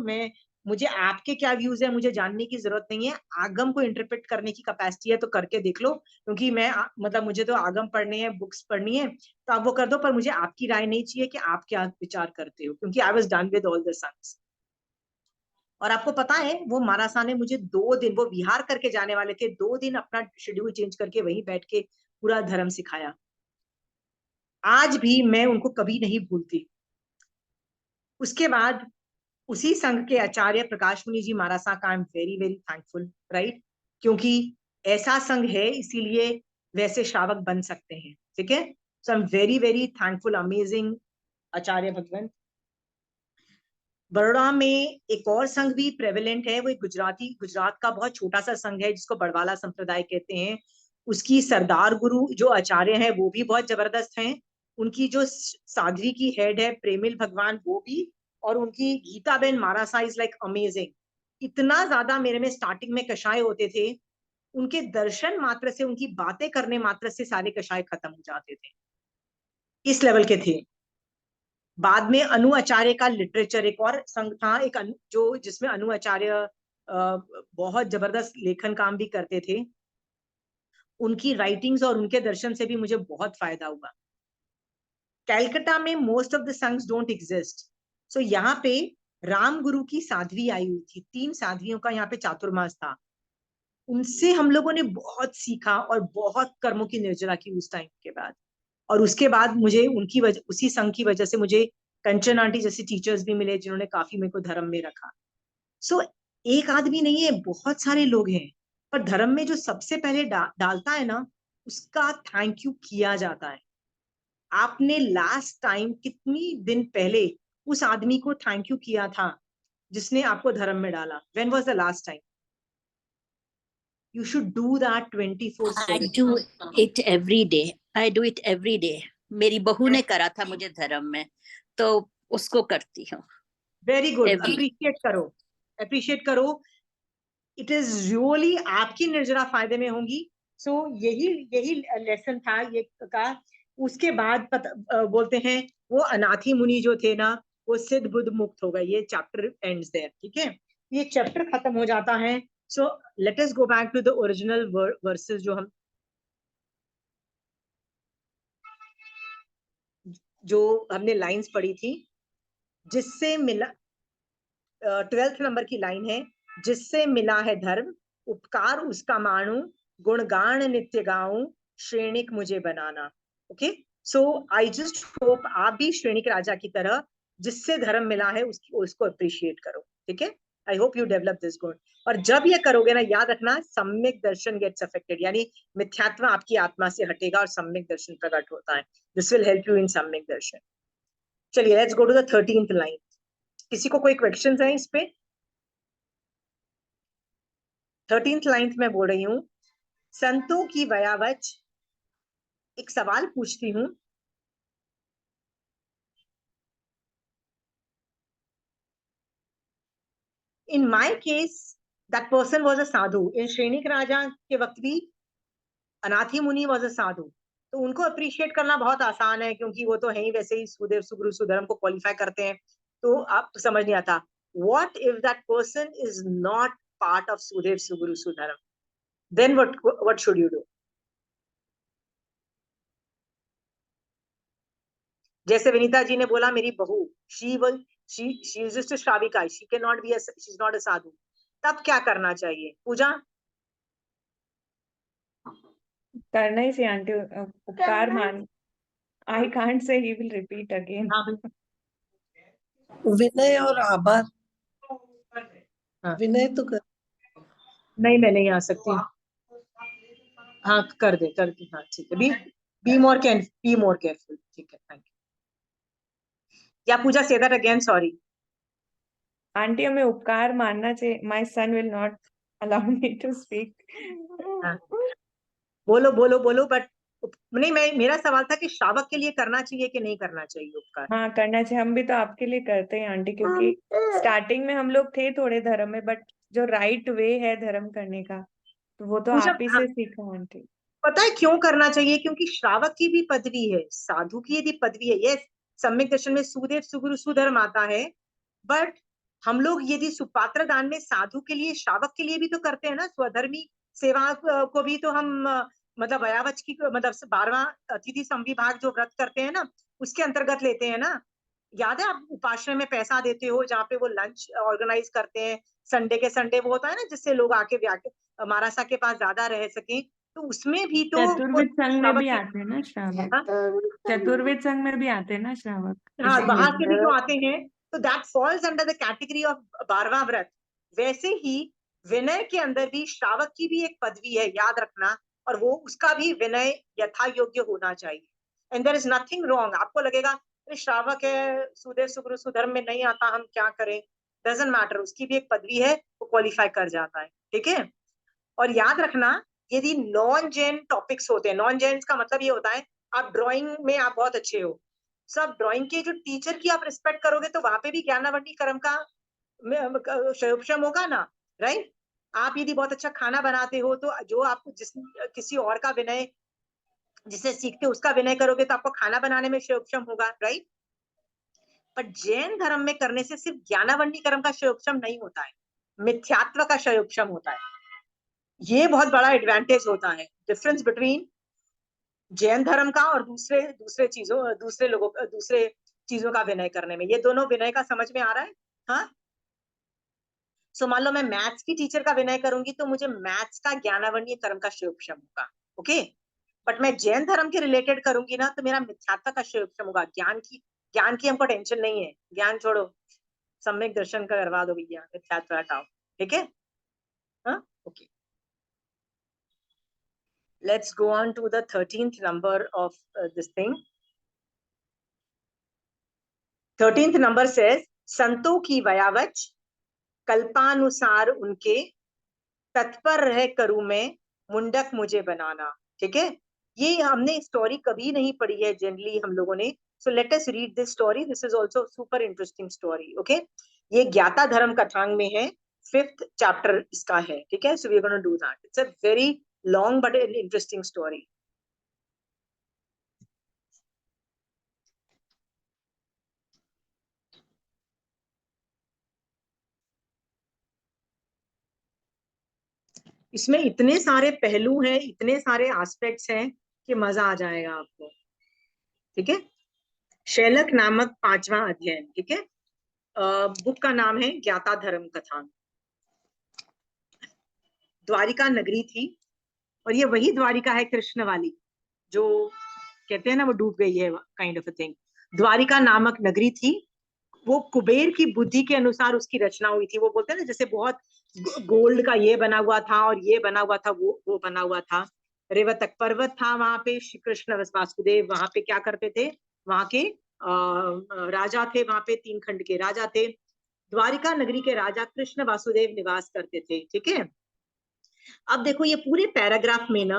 मुझे आपके क्या व्यूज है मुझे जानने की जरूरत नहीं है, आगम को इंटरप्रेट करने की कैपेसिटी है तो करके देख लो, क्योंकि मतलब मुझे तो आगम पढ़ने हैं, बुक्स पढ़नी है, तो आप वो कर दो, पर मुझे आपकी राय नहीं चाहिए कि आप क्या विचार करते हो, क्योंकि I was done with all the sons. और आपको पता है वो मारासा ने मुझे 2 दिन, वो विहार करके जाने वाले थे, 2 दिन अपना शेड्यूल चेंज करके वहीं बैठ के पूरा धर्म सिखाया। आज भी मैं उनको कभी नहीं भूलती। उसके बाद उसी संघ के आचार्य प्रकाश मुनि जी मारासा का आई am very very thankful, right, क्योंकि ऐसा संघ है इसीलिए वैसे श्रावक बन सकते हैं, ठीक है। So I am very very thankful, amazing Acharya Bhagwant. Baroda में एक और संघ भी प्रेवलेंट है, वो एक गुजरात का बहुत छोटा सा संघ है जिसको बड़वाला संप्रदाय कहते हैं। उसकी सरदार गुरु जो आचार्य हैं वो भी बहुत जबरदस्त हैं। उनकी जो साध्वी की हेड है प्रेमिल भगवान वो भी, और उनकी Geeta ben Marasa is like amazing. इतना ज्यादा मेरे में स्टार्टिंग में कषाय होते थे, उनके दर्शन मात्र से, उनकी बातें करने मात्र से सारे कषाय खत्म हो जाते थे, इस लेवल के थे। बाद में अनु आचार्य का लिटरेचर एक और संघ था, एक जो जिसमें अनु आचार्य बहुत जबरदस्त लेखन काम भी करते थे। उनकी राइटिंग्स और उनके दर्शन से भी मुझे बहुत फायदा हुआ। कैलकाटा में most of the sanghs don't exist, so यहाँ पे राम गुरु की साध्वी आई हुई थी, 3 साध्वियों का यहाँ पे चातुर्मास था। उनसे हम लोगों ने बहुत सीखा और बहुत कर्मों की निर्जला की उस टाइम के बाद। और उसके बाद मुझे उनकी वजह, उसी संघ की वजह से मुझे कंचन आंटी जैसे टीचर्स भी मिले जिन्होंने काफी मेरे को धर्म में रखा। सो एक आदमी नहीं है, बहुत सारे लोग हैं, पर धर्म में जो सबसे पहले डालता है ना, उसका थैंक यू किया जाता है। आपने लास्ट टाइम कितनी दिन पहले उस आदमी को थैंक यू किया था जिसने आपको धर्म में डाला? When was the last time? You should do that 24/7। I do it every day. I do it every day. मेरी बहू ने करा था मुझे धर्म में, तो उसको करती हूँ। वेरी गुड, Every अप्रिशिएट करो, अप्रिशिएट करो। इट इज रियली आपकी निर्जरा फायदे में होंगी। सो यही यही लेसन था ये का। उसके बाद बोलते हैं वो अनाथी मुनि जो थे ना, वो सिद्ध बुद्ध मुक्त हो गए। ये चैप्टर एंड्स देयर, ठीक है, ये चैप्टर खत्म हो जाता है। So let us go back to the original verses जो हमने लाइंस पढ़ी थी। जिससे मिला 12th नंबर की लाइन है, जिससे मिला है धर्म, उपकार उसका मानू, गुणगान नित्य गाऊं, श्रेणिक मुझे बनाना। Okay, so I just hope आप भी श्रेणिक राजा की तरह जिससे धर्म मिला है उसको अप्रिशिएट करो, ठीक है। I hope you develop this good. और जब ये करोगे ना, याद रखना सम्यक दर्शन गेट्स अफेक्टेड, यानी मिथ्यात्व आपकी आत्मा से हटेगा और सम्यक दर्शन प्रकट होता है। This will help you in samyak darshan. चलिए let's go to the 13th line. किसी को कोई क्वेश्चंस है इस पे? 13th लाइन में बोल रही हूँ, संतों की वयावच। एक सवाल पूछती हूँ, in my case that person was a sadhu. इन श्रेणिक राजा के वक्त भी अनाथी मुनि वॉज अ साधु, तो उनको अप्रिशिएट करना बहुत आसान है क्योंकि वो तो है ही वैसे ही सुदेव सुगुरु सुधर्म को क्वालिफाई करते हैं, तो आप समझ नहीं आता। What if that person is not part of sudev suguru sudharm? Then what should you do? जैसे विनीता जी ने बोला मेरी बहू, she is just a shravika, she can not be, she is not a sadhu, तब क्या करना चाहिए पूजा? करना ही चाहिए आंटी, उपकार मान। I can't say, he will repeat again. हाँ विनय और आभार। हाँ। विनय तो कर। नहीं मैं नहीं आ सकती। हाँ कर दे हाँ ठीक है। बी मोर केयरफुल, ठीक है, थैंक यू। या पूजा say that again, sorry. Aunty हमें उपकार मानना चाहिए। My son will not allow me to speak. हाँ बोलो बोलो बोलो, बट नहीं, मेरा सवाल था कि श्रावक के लिए करना चाहिए कि नहीं करना चाहिए उपकार? हाँ करना चाहिए, हम भी तो आपके लिए करते हैं आंटी, क्योंकि स्टार्टिंग में हम लोग थे थोड़े धर्म में, बट जो राइट वे है धर्म करने का, तो वो तो पूजा आप ही हाँ, से सीखा आंटी। पता है क्यों करना चाहिए? क्योंकि श्रावक की भी पदवी है, साधु की यदि पदवी है, ये सम्यक दर्शन में सुदेव सुगुरु सुधर्म आता है, बट हम लोग यदि सुपात्र दान में साधु के लिए, श्रावक के लिए भी तो करते हैं ना, स्वधर्मी सेवा को भी तो हम मतलब वयावच की मतलब 12वां अतिथि संविभाग जो व्रत करते हैं ना, उसके अंतर्गत लेते हैं ना। याद है आप उपाश्रय में पैसा देते हो, जहाँ पे वो लंच ऑर्गेनाइज करते हैं संडे के संडे, वो होता है ना जिससे लोग आके मारासा के पास ज्यादा रह सके, तो उसमें भी तो वो चतुर्वेद संघ में श्रावक भी के, आते हैं ना श्रावक। हाँ, चतुर्वेद संघ में भी आते हैं ना श्रावक, हाँ बाहर से भी इसीलिए। तो आते हैं, तो that falls under the category of 12वां व्रत। वैसे ही विनय के अंदर भी श्रावक की भी एक पदवी है, याद रखना, और वो उसका भी विनय यथा योग्य होना चाहिए। And there is nothing wrong. आपको लगेगा अरे श्रावक है, सुदेव सुगुरु सुधर्म में नहीं आता, हम क्या करें, डजंट मैटर, उसकी भी एक पदवी है, वो क्वालिफाई कर जाता है, ठीक है। और याद रखना, यदि नॉन जैन टॉपिक्स होते हैं, नॉन जैन का मतलब ये होता है आप ड्राइंग में आप बहुत अच्छे हो, सब ड्राइंग के जो टीचर की आप रिस्पेक्ट करोगे, तो वहां पे भी ज्ञानावंडी कर्म का शयोपशम होगा ना, राइट। आप यदि बहुत अच्छा खाना बनाते हो, तो जो आप जिस किसी और का विनय, जिसे सीखते हो उसका विनय करोगे, तो आपको खाना बनाने में शयोपशम होगा, राइट। पर जैन धर्म में करने से सिर्फ ज्ञानावंडी कर्म का शयोपशम नहीं होता है, मिथ्यात्व का शयोपशम होता है। ये बहुत बड़ा एडवांटेज होता है, डिफरेंस बिटवीन जैन धर्म का और दूसरे दूसरे चीजों, दूसरे लोगों, दूसरे चीजों का विनय करने में। ये दोनों विनय का समझ में आ रहा है? हाँ। सो मान लो मैं मैथ्स की टीचर का विनय करूंगी, तो मुझे मैथ्स का ज्ञानावंडनीय कर्म का शयोपशम होगा, ओके। बट मैं जैन धर्म के रिलेटेड करूंगी ना, तो मेरा मिथ्यात्व का शयोपशम होगा। ज्ञान की हमको टेंशन नहीं है, ज्ञान छोड़ो, सम्यक दर्शन का करवा दो भैया, मिथ्यात्व हटाओ, ठीक है। हाँ, okay. Let's go on to the 13th number of this thing. 13th number says, संतों की वयावच कल्पानुसार उनके, तत्पर रह करूं मैं मुंडक मुझे बनाना, ठीक है। ये हमने स्टोरी कभी नहीं पढ़ी है जनरली हम लोगों ने, सो let us read this story, this is also super interesting story, okay. ये ज्ञाता धर्म कथांग में है, 5th चैप्टर इसका है, ठीक है। So we are gonna do that, it's a very long but an interesting story. इसमें इतने सारे पहलू हैं, इतने सारे एस्पेक्ट्स हैं कि मजा आ जाएगा आपको, ठीक है। शैलक नामक 5वां अध्ययन, ठीक है। बुक का नाम है ज्ञाता धर्म कथा। द्वारिका नगरी थी, और ये वही द्वारिका है कृष्ण वाली, जो कहते हैं ना वो डूब गई है, kind of a thing. Dwarka नामक नगरी थी, वो कुबेर की बुद्धि के अनुसार उसकी रचना हुई थी। वो बोलते हैं ना जैसे बहुत गोल्ड का ये बना हुआ था, और ये बना हुआ था, वो बना हुआ था। रेवतक पर्वत था, वहां पे श्री कृष्ण वासुदेव वहां पे क्या करते थे, वहां के राजा थे, वहां पे 3 खंड के राजा थे। द्वारिका नगरी के राजा कृष्ण वासुदेव निवास करते थे, ठीक है। अब देखो ये पूरे पैराग्राफ में ना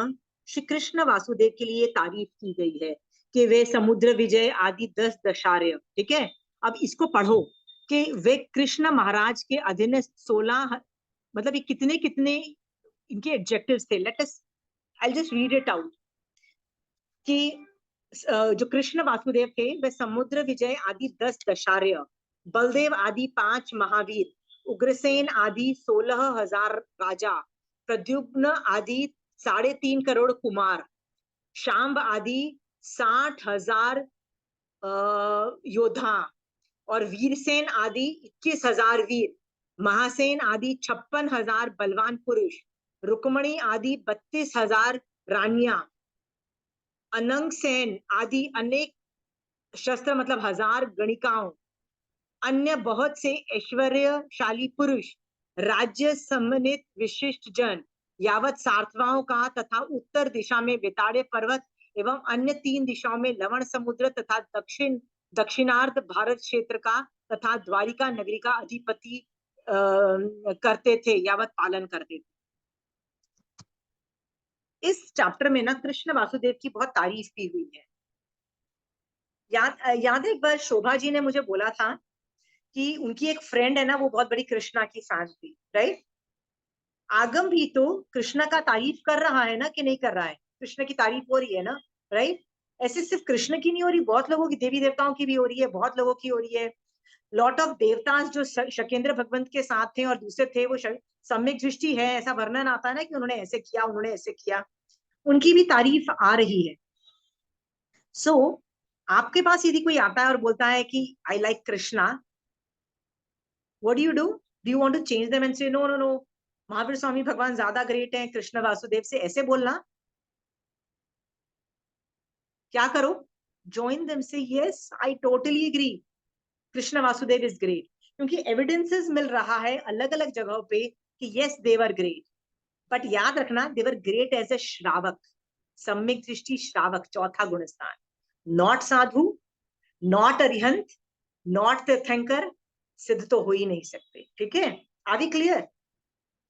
श्री कृष्ण वासुदेव के लिए तारीफ की गई है कि वे समुद्र विजय आदि 10 दशार्य, ठीक है। अब इसको पढ़ो कि वे कृष्ण महाराज के अधीनस्थ 16, मतलब ये कितने कितने इनके एडजेक्टिव्स थे। Let us, I just read it out कि जो कृष्ण वासुदेव थे वे समुद्र विजय आदि 10 दशार्य, बलदेव आदि 5 महावीर, उग्रसेन आदि 16,000 राजा, प्रद्युम्न आदि 3.5 करोड़ कुमार, शांब आदि 60,000 योद्धा, और वीरसेन आदि 21,000 वीर, महासेन आदि 56,000 बलवान पुरुष, रुक्मणी आदि 32,000 रानियां, अनंग सेन आदि अनेक शस्त्र मतलब 1000 गणिकाओं, अन्य बहुत से ऐश्वर्यशाली पुरुष, राज्य सम्मानित विशिष्ट जन, यावत सार्थवाओं का, तथा उत्तर दिशा में विताड़े पर्वत एवं अन्य 3 दिशाओं में लवण समुद्र तथा दक्षिणार्ध भारत क्षेत्र का तथा द्वारिका नगरी का अधिपति करते थे, यावत पालन करते थे। इस चैप्टर में ना कृष्ण वासुदेव की बहुत तारीफ की हुई है। याद है एक बार शोभा जी ने मुझे बोला था कि उनकी एक फ्रेंड है ना, वो बहुत बड़ी कृष्णा की फैन थी, राइट। आगम भी तो कृष्णा का तारीफ कर रहा है ना, कि नहीं कर रहा है? कृष्ण की तारीफ हो रही है ना, राइट? ऐसे सिर्फ कृष्ण की नहीं हो रही, बहुत लोगों की, देवी देवताओं की भी हो रही है, बहुत लोगों की हो रही है। लॉट ऑफ देवतास जो शकेंद्र भगवंत के साथ थे और दूसरे थे, वो सम्यक दृष्टि है, ऐसा वर्णन आता है ना कि उन्होंने ऐसे किया, उन्होंने ऐसे किया, उनकी भी तारीफ आ रही है। सो आपके पास यदि कोई आता है और बोलता है कि I like Krishna, what do you do? Do you want to change them and say no no no, Mahavir Swami Bhagwan ज्यादा ग्रेट हैं कृष्ण वासुदेव से, ऐसे बोलना? क्या करो? Join them, say yes I totally agree, Krishna Vasudev is great, क्योंकि एविडेंसेस मिल रहा है अलग अलग जगहों पे कि yes they were great. But याद रखना, दे वर ग्रेट एज अ श्रावक, सम्यक दृष्टि श्रावक, चौथा गुण स्थान, not Sadhu, not Arihant, not तीर्थंकर, सिद्ध तो हो ही नहीं सकते। ठीक है, आर वी क्लियर?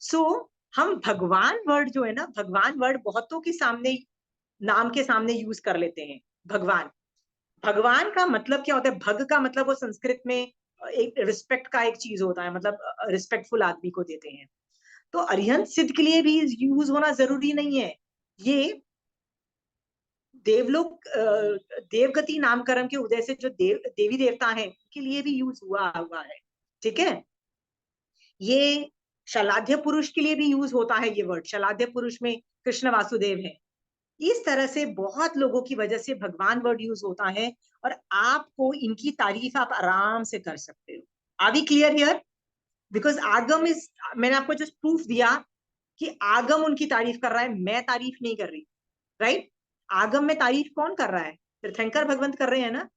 सो हम भगवान वर्ड जो है ना, भगवान वर्ड बहुतों के सामने, नाम के सामने यूज कर लेते हैं। भगवान, भगवान का मतलब क्या होता है? भग का मतलब वो संस्कृत में एक रिस्पेक्ट का एक चीज होता है, मतलब रिस्पेक्टफुल आदमी को देते हैं। तो अरिहंत सिद्ध के लिए भी यूज होना जरूरी नहीं है, ये देवलोक देवगति नामकरण के उदय से जो देवी देवता है के लिए भी यूज हुआ है। ठीक है, ये शलाध्य पुरुष के लिए भी यूज होता है, ये वर्ड शलाध्य पुरुष में कृष्ण वासुदेव है। इस तरह से बहुत लोगों की वजह से भगवान वर्ड यूज होता है, और आपको इनकी तारीफ आप आराम से कर सकते हो। Are we clear here? Because Agam is, मैंने आपको जस्ट प्रूफ दिया कि आगम उनकी तारीफ कर रहा है, मैं तारीफ नहीं कर रही, राइट? आगम में तारीफ कौन कर रहा है? तीर्थंकर भगवंत कर रहे हैं ना।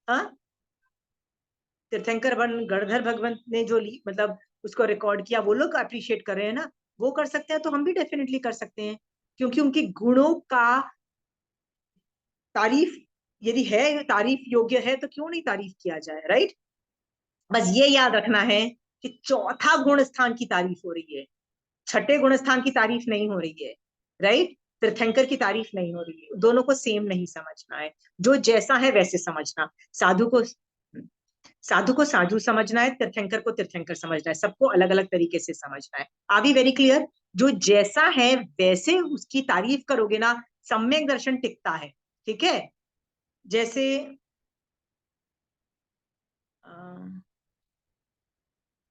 हाँ, तीर्थंकर गणधर भगवंत ने जो मतलब उसको रिकॉर्ड किया, वो लोग अप्रिशिएट कर रहे हैं ना, वो कर सकते हैं तो हम भी डेफिनेटली कर सकते हैं, क्योंकि उनके गुणों का तारीफ यदि है, तारीफ योग्य है, तो क्यों नहीं तारीफ किया जाए, राइट? बस ये याद रखना है कि चौथा गुण स्थान की तारीफ हो रही है, छठे गुण स्थान की तारीफ नहीं हो रही है, राइट? तीर्थंकर की तारीफ नहीं हो रही है, दोनों को सेम नहीं समझना है, जो जैसा है वैसे समझना। साधु को साधु समझना है, तीर्थंकर को तीर्थंकर समझना है, सबको अलग अलग तरीके से समझना है। Are we very clear? जो जैसा है वैसे उसकी तारीफ करोगे ना, सम्यक दर्शन टिकता है। ठीक है, जैसे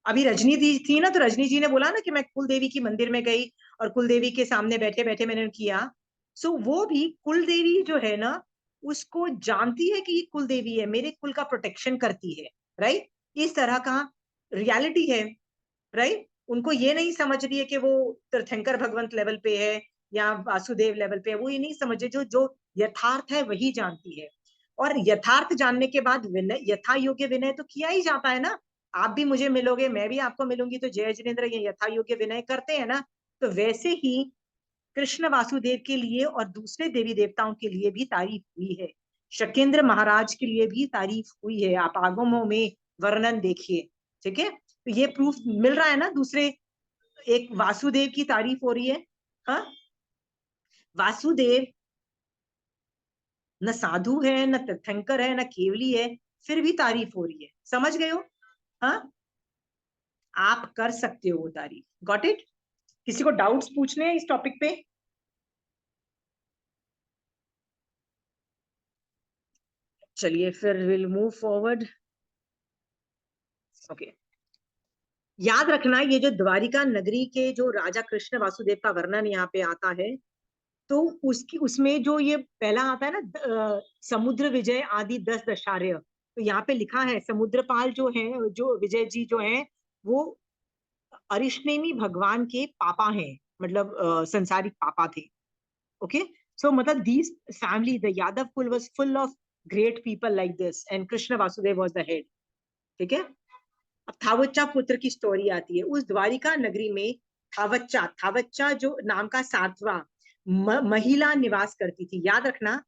अभी रजनी दी थी ना, तो रजनी जी ने बोला ना कि मैं कुल देवी की मंदिर में गई और कुल देवी के सामने बैठे बैठे मैंने किया। सो वो भी कुल देवी जो है ना, उसको जानती है कि ये कुल देवी है, मेरे कुल का प्रोटेक्शन करती है, राइट? इस तरह का रियलिटी है, राइट? उनको ये नहीं समझ रही है कि वो तीर्थंकर भगवंत लेवल पे है या वासुदेव लेवल पे है, वो ये नहीं समझे, जो जो यथार्थ है वही जानती है। और यथार्थ जानने के बाद विनय, यथा योग्य विनय तो किया ही जाता है ना। आप भी मुझे मिलोगे, मैं भी आपको मिलूंगी, तो जय जिनेन्द्र ये यथा योग्य विनय करते हैं ना। तो वैसे ही कृष्ण वासुदेव के लिए और दूसरे देवी देवताओं के लिए भी तारीफ हुई है, शकेंद्र महाराज के लिए भी तारीफ हुई है, आप आगमों में वर्णन देखिए। ठीक है, तो ये प्रूफ मिल रहा है ना। दूसरे एक वासुदेव की तारीफ हो रही है। हाँ, वासुदेव न साधु है, न तीर्थंकर है, न केवली है, फिर भी तारीफ हो रही है। समझ गए हो? हाँ, आप कर सकते हो वो तारीफ। Got it? किसी को डाउट्स पूछने हैं इस टॉपिक पे? चलिए फिर विल मूव फॉरवर्ड। ओके, याद रखना, ये जो द्वारिका नगरी के जो राजा कृष्ण वासुदेव का वर्णन यहाँ पे आता है, तो उसकी उसमें जो ये पहला आता है ना, समुद्र विजय आदि 10 दशार्य, तो यहाँ पे लिखा है समुद्रपाल जो है, जो विजय जी जो है, वो अरिष्णेमी भगवान के पापा हैं, मतलब संसारिक पापा थे। ओके, सो मतलब दीज फैमिली, द यादव कुल was full of great people like this, and Krishna Vasudev was the head. ठीक है, अब थावच्चा पुत्र की स्टोरी आती है। उस द्वारिका नगरी में थावच्चा, थावच्चा जो नाम का सातवा महिला निवास करती थी। याद रखना,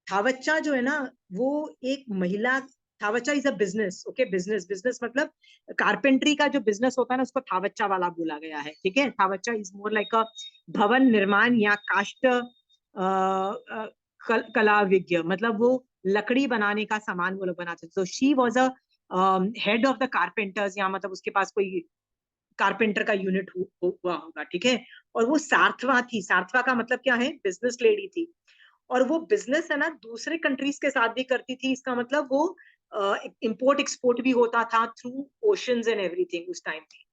थावच्चा जो है ना, वो एक महिला, Thavachcha is a business. Okay, business, business मतलब कारपेंट्री का जो बिजनेस होता है ना, उसको थावच्चा वाला बोला गया है। ठीक है, थावच्चा इज मोर लाइक अ भवन निर्माण या काष्ठ कला विज्ञ, मतलब वो लकड़ी बनाने का सामान वो लोग बनाते थे। तो she was a head of the carpenters, या मतलब उसके पास कोई कारपेंटर का यूनिट हुआ होगा, ठीक है। और वो सार्थवा थी, सार्थवा का मतलब क्या है, बिजनेस लेडी थी। और वो बिजनेस है ना दूसरे कंट्रीज के साथ भी करती थी, इसका मतलब वो इंपोर्ट एक्सपोर्ट भी होता था थ्रू ओशंस एंड एवरीथिंग उस टाइम पे।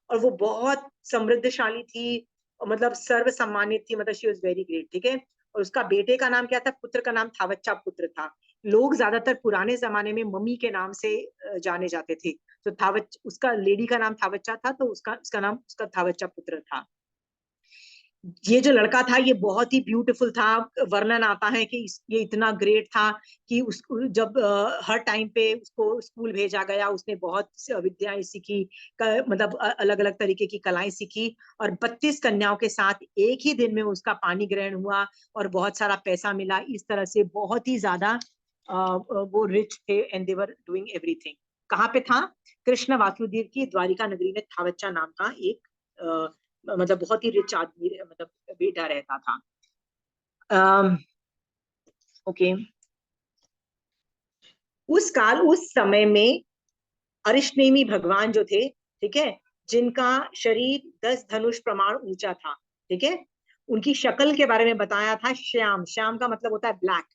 और वो बहुत समृद्धशाली थी, और मतलब सर्व सम्मानित थी, मतलब शी वाज वेरी ग्रेट, ठीक है। और उसका बेटे का नाम क्या था, पुत्र का नाम थावच्चा पुत्र था। लोग ज्यादातर पुराने जमाने में मम्मी के नाम से जाने जाते थे, तो थावच उसका लेडी का नाम थावच्चा था, तो उसका नाम उसका थावच्चा पुत्र था। ये जो लड़का था ये बहुत ही ब्यूटीफुल था। वर्णन आता है कि ये इतना ग्रेट था कि उस जब हर टाइम पे उसको स्कूल भेजा गया, उसने बहुत विद्याएं सीखी, मतलब अलग अलग तरीके की कलाएं सीखी। और 32 कन्याओं के साथ एक ही दिन में उसका पानी ग्रहण हुआ और बहुत सारा पैसा मिला। इस तरह से बहुत ही ज्यादा वो रिच थे and they were doing everything. कहाँ पे था, कृष्ण वासुदेव की द्वारिका नगरी में थावच्चा नाम का एक मतलब बहुत ही रिच आदमी, मतलब बेटा रहता था। ओके, उस समय में अरिष्टेमी भगवान जो थे, ठीक है, जिनका शरीर 10 धनुष प्रमाण ऊंचा था, ठीक है, उनकी शक्ल के बारे में बताया था श्याम। श्याम का मतलब होता है ब्लैक,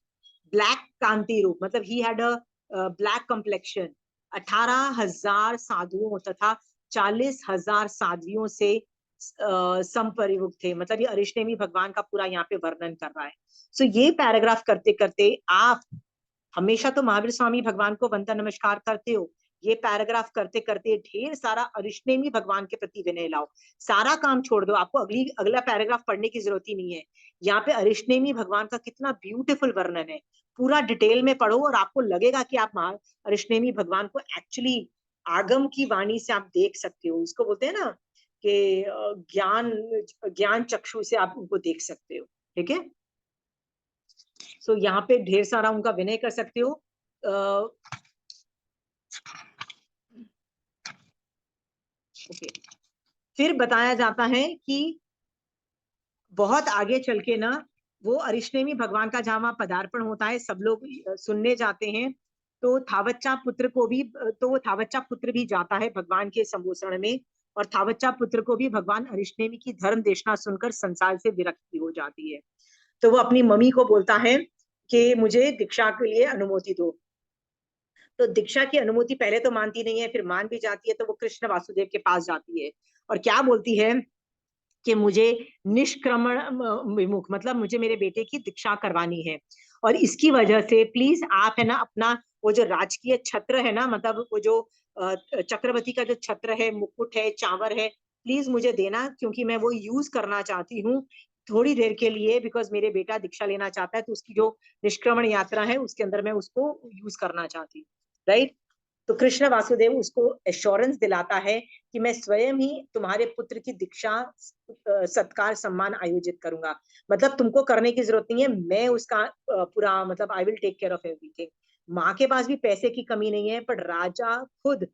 ब्लैक कांति रूप, मतलब he had a black complexion. 18,000 साधुओं तथा 40,000 साध्वियों से संपरिवुक्त थे। मतलब ये अरिष्टेमी भगवान का पूरा यहाँ पे वर्णन कर रहा है। सो ये पैराग्राफ करते करते आप हमेशा तो महावीर स्वामी भगवान को वंदन नमस्कार करते हो, ये पैराग्राफ करते करते ढेर सारा अरिष्टेमी भगवान के प्रति विनय लाओ। सारा काम छोड़ दो, आपको अगला पैराग्राफ पढ़ने की जरूरत ही नहीं है। यहाँ पे अरिष्टेमी भगवान का कितना ब्यूटीफुल वर्णन है, पूरा डिटेल में पढ़ो और आपको लगेगा कि आप अरिष्टेमी भगवान को एक्चुअली आगम की वाणी से आप देख सकते हो। इसको बोलते हैं ना कि ज्ञान ज्ञान चक्षु से आप उनको देख सकते हो, ठीक है। सो यहाँ पे ढेर सारा उनका विनय कर सकते हो। ओके, फिर बताया जाता है कि बहुत आगे चल के ना वो अरिष्टेमी भगवान का जहाँ वहाँ पदार्पण होता है, सब लोग सुनने जाते हैं, तो थावच्चा पुत्र को भी, तो वो थावच्चा पुत्र भी जाता है भगवान के संबोधन में। और थावच्चा पुत्र को भी भगवान अरिष्टेमी की धर्म देशना सुनकर संसार से विरक्ति हो जाती है। तो वो अपनी मम्मी को बोलता है कि मुझे दीक्षा के लिए अनुमति दो। तो दीक्षा की अनुमति पहले तो मानती नहीं है, फिर मान भी जाती है। तो वो कृष्ण वासुदेव के पास जाती है और क्या बोलती है कि मुझे निष्क्रमण विमुख, मतलब मुझे मेरे बेटे की दीक्षा करवानी है, और इसकी वजह से प्लीज आप है ना अपना वो जो राजकीय छत्र है ना, मतलब वो जो चक्रवर्ती का जो छत्र है, मुकुट है, चावर है, प्लीज मुझे देना, क्योंकि मैं वो यूज करना चाहती हूँ थोड़ी देर के लिए, बिकॉज मेरे बेटा दीक्षा लेना चाहता है, तो उसकी जो निष्क्रमण यात्रा है उसके अंदर मैं उसको यूज करना चाहती हूँ, राइट। तो कृष्ण वासुदेव उसको एश्योरेंस दिलाता है कि मैं स्वयं ही तुम्हारे पुत्र की दीक्षा सत्कार सम्मान आयोजित करूंगा। मतलब तुमको करने की जरूरत नहीं है, मैं उसका पूरा, मतलब I will take care of everything. माँ के पास भी पैसे की कमी नहीं है, पर राजा खुद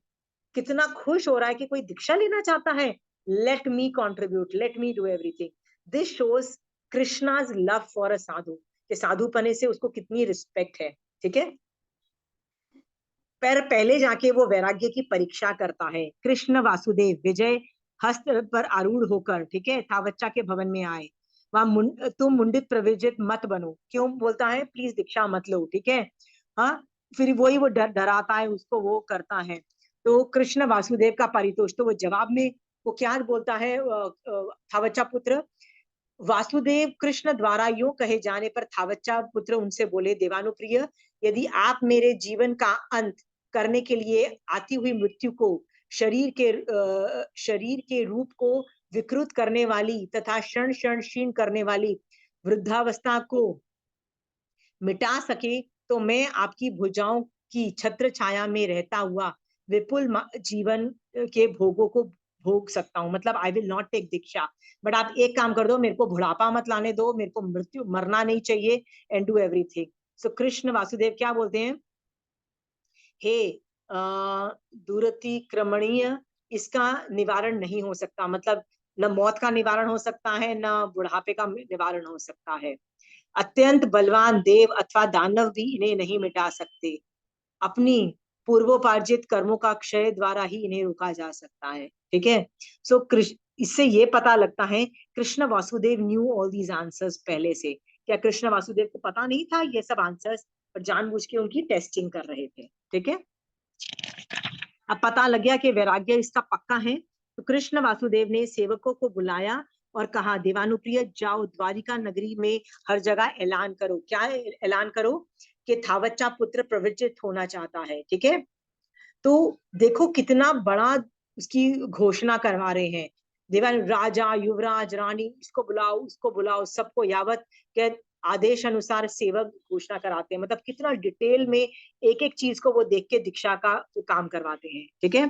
कितना खुश हो रहा है कि कोई दीक्षा लेना चाहता है। Let me contribute, let me do everything. This shows Krishna's love for a sadhu, कि साधु पने से उसको कितनी रिस्पेक्ट है, ठीक है। पर पहले जाके वो वैराग्य की परीक्षा करता है। कृष्ण वासुदेव विजय हस्त पर आरूढ़ होकर, ठीक है, थावच्चा के भवन में आए। वहां तुम मुंडित प्रविजित मत बनो, क्यों बोलता है, प्लीज दीक्षा मत लो, ठीक है। हाँ, फिर वही वो डराता है उसको, वो करता है। तो कृष्ण वासुदेव का परितोष, तो वो जवाब में वो क्या बोलता है, थावच्चा पुत्र, वासुदेव कृष्ण द्वारा यूं कहे जाने पर थावच्चा पुत्र उनसे बोले, देवानुप्रिय, यदि आप मेरे जीवन का अंत करने के लिए आती हुई मृत्यु को, शरीर के रूप को विकृत करने वाली तथा क्षण क्षण क्षीण करने वाली वृद्धावस्था को मिटा सके, तो मैं आपकी भुजाओं की छत्र छाया में रहता हुआ विपुल जीवन के भोगों को भोग सकता हूँ। मतलब I will not take diksha, but आप एक काम कर दो, मेरे को बुढ़ापा मत लाने दो, मेरे को मरना नहीं चाहिए, एंड डू एवरीथिंग। सो कृष्ण वासुदेव क्या बोलते हैं, हे दुरतिक्रमणीय, इसका निवारण नहीं हो सकता, मतलब न मौत का निवारण हो सकता है, न बुढ़ापे का निवारण हो सकता है। अत्यंत बलवान देव अथवा दानव भी इन्हें नहीं मिटा सकते। अपनी पूर्वोपार्जित कर्मों का क्षय द्वारा ही इन्हें रोका जा सकता है। ठीक है, सो कृष्ण, इससे ये पता लगता है Krishna Vasudev knew all these answers पहले से। क्या कृष्ण वासुदेव को पता नहीं था ये सब आंसर्स, और जानबूझ के उनकी टेस्टिंग कर रहे थे। ठीक है, अब पता लग गया कि वैराग्य इसका पक्का है, तो कृष्ण वासुदेव ने सेवकों को बुलाया और कहा, देवानुप्रिय जाओ, द्वारिका नगरी में हर जगह ऐलान करो। क्या ऐलान करो? कि थावच्चा पुत्र प्रवृत्त होना चाहता है। ठीक है, तो देखो कितना बड़ा उसकी घोषणा करवा रहे हैं। देवान राजा, युवराज, रानी, इसको बुलाओ, उसको बुलाओ, सबको यावत के आदेश अनुसार सेवक घोषणा कराते हैं। मतलब कितना डिटेल में एक एक चीज को वो देख के दीक्षा का काम करवाते हैं। ठीक है,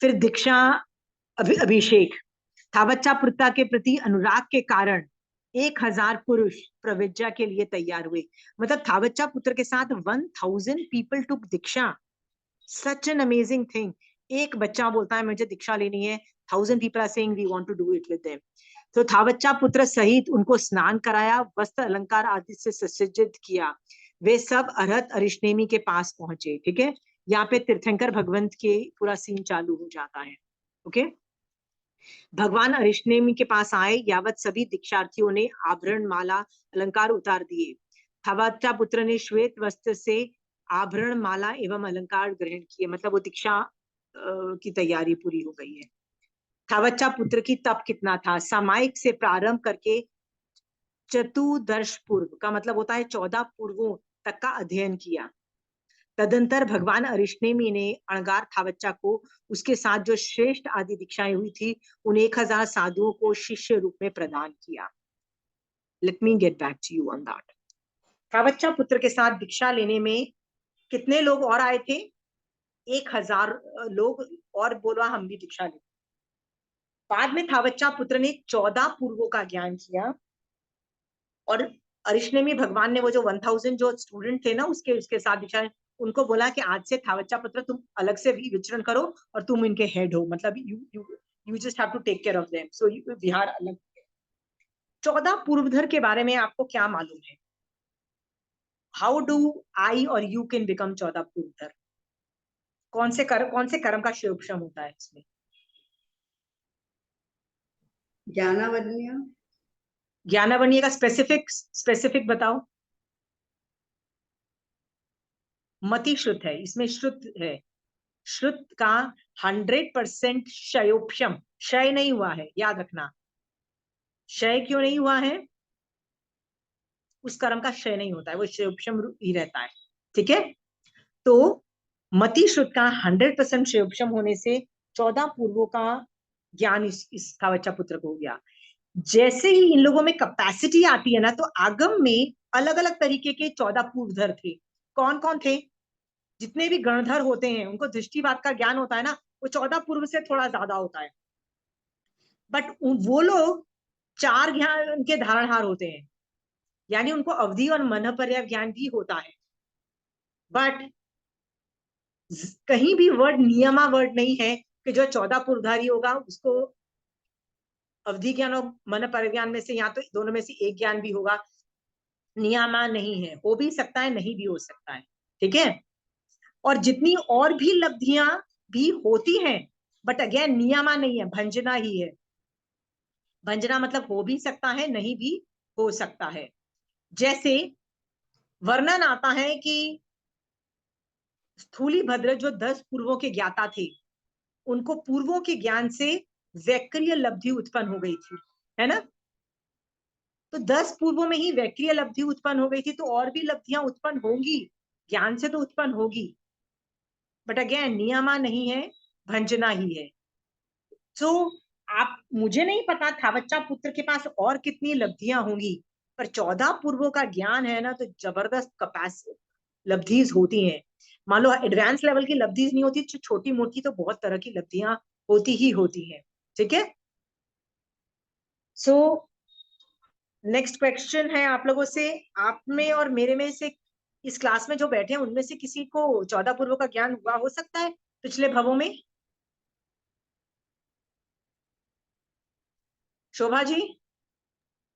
फिर दीक्षा अभिषेक। थावच्चा पुत्र के प्रति अनुराग के कारण 1000 पुरुष प्रविज्ञा के लिए तैयार हुए। मतलब थावच्चा पुत्र के साथ 1000 people took diksha. Such an amazing thing. एक बच्चा बोलता है मुझे दीक्षा लेनी है, 1000 people are saying we want to do it with them. तो थावच्चा पुत्र सहित उनको स्नान कराया, वस्त्र अलंकार आदि से सुसज्जित किया। वे सब अरहत अरिष्टेमी के पास पहुंचे। ठीक है, यहाँ पे तीर्थंकर भगवंत के पूरा सीन चालू हो जाता है। ओके, भगवान अरिष्टेमी के पास आए, यावत सभी दीक्षार्थियों ने आभरण, माला, अलंकार उतार दिए। थावच्चा पुत्र ने श्वेत वस्त्र से आभरण, माला एवं अलंकार ग्रहण किए। मतलब वो दीक्षा की तैयारी पूरी हो गई है। थावच्चा पुत्र की तप कितना था? सामायिक से प्रारंभ करके चतुर्दश पूर्व का मतलब होता है 14 पूर्वों तक का अध्ययन किया। तदंतर भगवान अरिष्टेमी ने अणगार थावच्चा को उसके साथ जो श्रेष्ठ आदि दीक्षाएं हुई थी उन 1000 साधुओं को शिष्य रूप में प्रदान किया। Let me get back to you on that. Thavachcha Putra के साथ दीक्षा लेने में कितने लोग और आए थे? 1000 लोग और बोला हम भी दीक्षा लें। बाद में थावच्चा पुत्र ने 14 पूर्वों का ज्ञान किया, और अरिष्टेमी भगवान ने वो जो 1000 जो स्टूडेंट थे ना उसके साथ दीक्षा, उनको बोला कि आज से थावच्चा पुत्र तुम अलग से भी विचरण करो और तुम इनके हेड हो। मतलब you just have to take care of them, so विहार अलग। 14 पूर्वधर के बारे में आपको क्या मालूम है? हाउ डू आई और यू कैन बिकम 14 पूर्वधर? कौन से कर्म का शिरोक्षम होता है इसमें? ज्ञानावन्य। ज्ञानावन्य का स्पेसिफिक बताओ। मति श्रुत है, इसमें श्रुत है। श्रुत का 100% क्षयोक्षम, क्षय नहीं हुआ है, याद रखना। क्षय क्यों नहीं हुआ है? उस कर्म का क्षय नहीं होता है, वो क्षयोक्षम ही रहता है। ठीक है, तो मति श्रुत का 100% क्षयोक्षम होने से 14 पूर्वों का ज्ञान इस थावच्चा पुत्र को हो गया। जैसे ही इन लोगों में कैपेसिटी आती है ना, तो आगम में अलग अलग तरीके के 14 पूर्वधर थे। कौन कौन थे? जितने भी गणधर होते हैं उनको दृष्टिवाद का ज्ञान होता है ना, वो 14 पूर्व से थोड़ा ज्यादा होता है। बट वो लोग 4 ज्ञान के धारणहार होते हैं, यानी उनको अवधि और मन पर्याय ज्ञान भी होता है। बट कहीं भी वर्ड नियमा वर्ड नहीं है कि जो 14 पूर्वधारी होगा उसको अवधि ज्ञान और मन पर्याय में से या तो दोनों में से एक ज्ञान भी होगा। नियमा नहीं है, हो भी सकता है, नहीं भी हो सकता है। ठीक है, और जितनी और भी लब्धियां भी होती हैं, बट अगेन नियमा नहीं है, भंजना ही है। भंजना मतलब हो भी सकता है, नहीं भी हो सकता है। जैसे वर्णन आता है कि स्थूली भद्र जो 10 पूर्वों के ज्ञाता थे, उनको पूर्वों के ज्ञान से वैक्रिय लब्धि उत्पन्न हो गई थी, है ना? तो 10 पूर्वों में ही वैक्रिय लब्धि उत्पन्न हो गई थी, तो और भी लब्धियां उत्पन्न होंगी, ज्ञान से तो उत्पन्न होगी, बट अगेन नियमा नहीं है, भंजना ही है। तो आप, मुझे नहीं पता थावच्चा पुत्र के पास और कितनी लब्धियां होंगी, पर 14 पूर्वों का ज्ञान है ना, तो जबरदस्त कैपेसिटी लब्धिज होती हैं। मान लो एडवांस लेवल की लब्धिज नहीं होती, छोटी मोटी तो बहुत तरह की लब्धियां होती ही होती हैं। ठीक है, सो नेक्स्ट क्वेश्चन है आप लोगों से, आप में और मेरे में से, इस क्लास में जो बैठे हैं उनमें से किसी को 14 पूर्वों का ज्ञान हुआ हो सकता है पिछले भवों में? शोभा जी?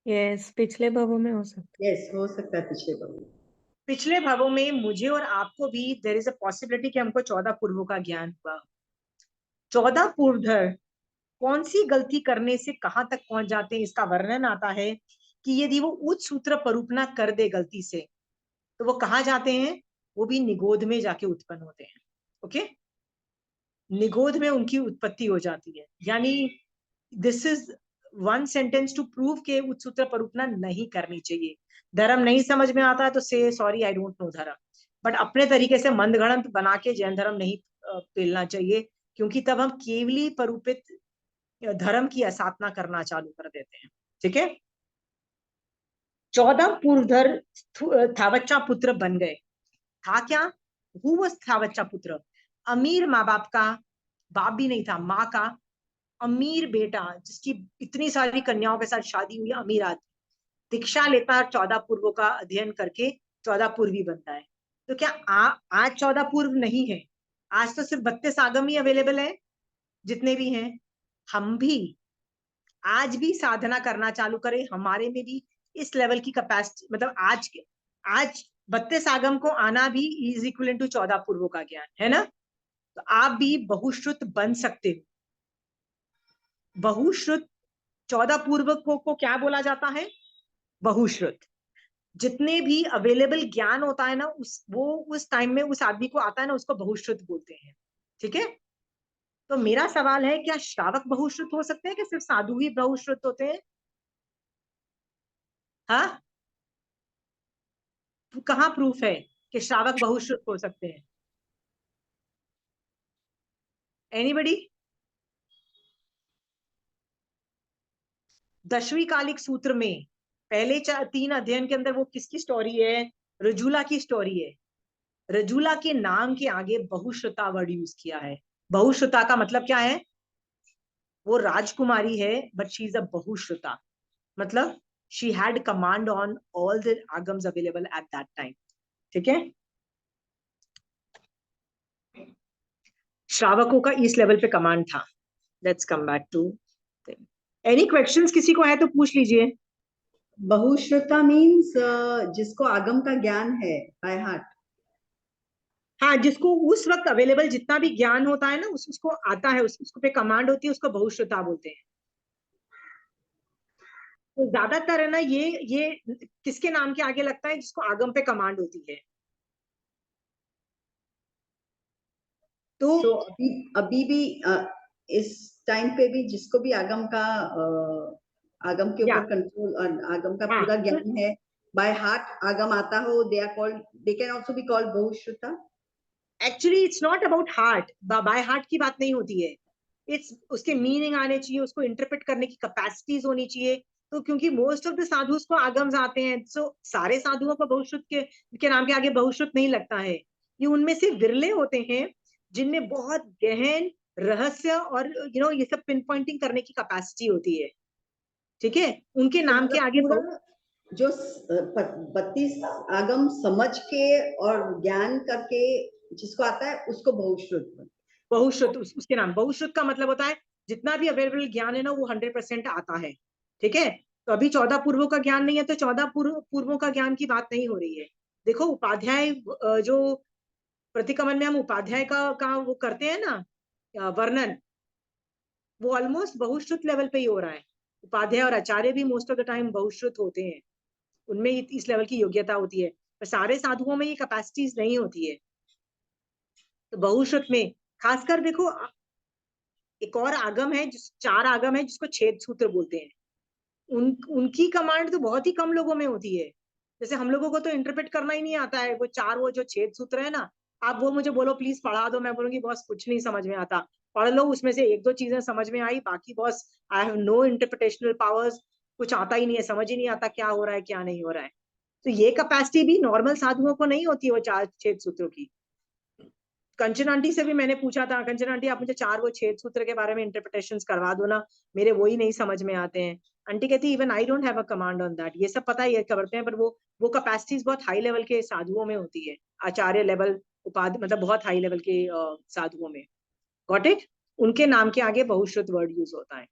यस, पिछले भवों में हो सकता यस, हो सकता है पिछले बार। पिछले भावों में मुझे और आपको भी देयर इज अ पॉसिबिलिटी कि हमको 14 पूर्वों का ज्ञान हुआ। 14 पूर्वधर कौन सी गलती करने से कहां तक पहुंच जाते हैं, इसका वर्णन आता है कि यदि वो उच्च सूत्र परूपना कर दे गलती से, तो वो कहाँ जाते हैं? वो भी निगोध में जाके उत्पन्न होते हैं। ओके, निगोध में उनकी उत्पत्ति हो जाती है। यानी this is one sentence to prove के उच्च सूत्र परूपना नहीं करनी चाहिए। धर्म नहीं समझ में आता है तो से सॉरी आई डोंट नो धर्म, बट अपने तरीके से मंदगणत बना के जैन धर्म नहीं पेलना चाहिए, क्योंकि तब हम केवली परूपित धर्म की असाधना करना चालू कर देते हैं। ठीक है, 14 पूर्वधर थावच्चा पुत्र बन गए। था क्या? हु वाज थावच्चा पुत्र? अमीर माँ बाप का, बाप भी नहीं था, माँ का अमीर बेटा, जिसकी इतनी सारी कन्याओं के साथ शादी हुई, अमीर आदमी दीक्षा लेता है, 14 पूर्वों का अध्ययन करके 14 पूर्वी बनता है। तो क्या आज 14 पूर्व नहीं है? आज तो सिर्फ 32 आगम ही अवेलेबल है, जितने भी हैं। हम भी आज भी साधना करना चालू करें, हमारे में भी इस लेवल की कैपेसिटी, मतलब आज 32 आगम को आना भी इज इक्वल टू 14 पूर्वों का ज्ञान है ना। तो आप भी बहुश्रुत बन सकते हो। बहुश्रुत 14 पूर्व को क्या बोला जाता है? बहुश्रुत। जितने भी अवेलेबल ज्ञान होता है ना, उस टाइम में उस आदमी को आता है ना, उसको बहुश्रुत बोलते हैं। ठीक है, तो मेरा सवाल है, क्या श्रावक बहुश्रुत हो सकते हैं कि सिर्फ साधु ही बहुश्रुत होते हैं? हाँ, कहाँ प्रूफ है कि श्रावक बहुश्रुत हो सकते हैं? एनीबडी? 10वीं कालिक सूत्र में पहले 3 अध्ययन के अंदर वो किसकी स्टोरी है? रजूला की स्टोरी है। रजूला के नाम के आगे बहुश्रुता वर्ड यूज किया है। बहुश्रुता का मतलब क्या है? वो राजकुमारी है, but she is a bahushruta, मतलब she had command on all the Agams available at that time. ठीक है, श्रावकों का इस लेवल पे कमांड था। Let's come back to any questions किसी को है तो पूछ लीजिए। बहुश्रुता मीन्स जिसको आगम का ज्ञान है बाय हार्ट। हाँ, जिसको उस वक्त अवेलेबल जितना भी ज्ञान होता है ना, उसको आता है, उसको पे कमांड होती है, उसको बहुश्रुता बोलते हैं। तो ज्यादातर है ना, ये किसके नाम के आगे लगता है? जिसको आगम पे कमांड होती है। तो तो अभी अभी भी इस टाइम पे भी जिसको भी आगम का आगम के या ऊपर कंट्रोल और आगम का हाँ, पूरा ज्ञान है, बाय हार्ट आगम आता हो, they are called, they can also be called bahushruta. Actually it's not about heart, by heart की बात नहीं होती है। इट्स उसके मीनिंग आने चाहिए, उसको इंटरप्रेट करने की कैपेसिटीज होनी चाहिए। तो क्योंकि मोस्ट ऑफ द साधुस को आगम्स आते हैं, सो सारे साधुओं को बहुश्रुत के नाम के आगे बहुश्रुत नहीं लगता है। ये उनमें से विरले होते हैं जिनमें बहुत गहन रहस्य और ये सब पिन पॉइंटिंग करने की कैपेसिटी होती है। ठीक है, उनके तो नाम के मतलब आगे पूरा जो 32 आगम समझ के और ज्ञान करके जिसको आता है उसको बहुश्रुत। बहुश्रुत, उसके नाम बहुश्रुत का मतलब होता है जितना भी अवेलेबल ज्ञान है ना, वो 100% आता है। ठीक है, तो अभी 14 पूर्वों का ज्ञान नहीं है, तो 14 पूर्वों का ज्ञान की बात नहीं हो रही है। देखो उपाध्याय, जो प्रतिक्रमण में हम उपाध्याय का वो करते हैं ना, वर्णन, वो ऑलमोस्ट बहुश्रुत लेवल पे ही हो रहा है। उपाध्याय और आचार्य भी मोस्ट ऑफ द टाइम बहुश्रुत होते हैं, उनमें इस लेवल की योग्यता होती है, पर सारे साधुओं में ये कैपेसिटीज नहीं होती है। तो बहुश्रुत में खासकर देखो, एक और आगम है, 4 आगम है जिसको छेद सूत्र बोलते हैं। उनकी कमांड तो बहुत ही कम लोगों में होती है। जैसे हम लोगों को तो इंटरप्रेट करना ही नहीं आता है, वो जो छेद सूत्र है ना, आप वो मुझे बोलो प्लीज पढ़ा दो, मैं बोलूंगी बॉस कुछ नहीं समझ में आता। पढ़ लो, उसमें से 1-2 चीजें समझ में आई, बाकी boss I have no interpretational powers, कुछ आता ही नहीं है, समझ ही नहीं आता क्या हो रहा है क्या नहीं हो रहा है। तो ये कैपेसिटी भी नॉर्मल साधुओं को नहीं होती है, वो 4 छेद सूत्रों की। कंचन आंटी से भी मैंने पूछा था, कंचन आंटी आप मुझे 4 वो छेद सूत्र के बारे में इंटरप्रिटेशंस करवा दो ना, मेरे वो ही नहीं समझ में आते हैं। आंटी कहती even I don't have a command on that. ये सब पता है, ये करते हैं, पर वो कैपेसिटीज बहुत हाई लेवल के साधुओं में होती है, आचार्य लेवल, उपाधि, मतलब बहुत हाई लेवल के साधुओं में। Got it? उनके नाम के आगे बहुश्रुत वर्ड यूज होता है।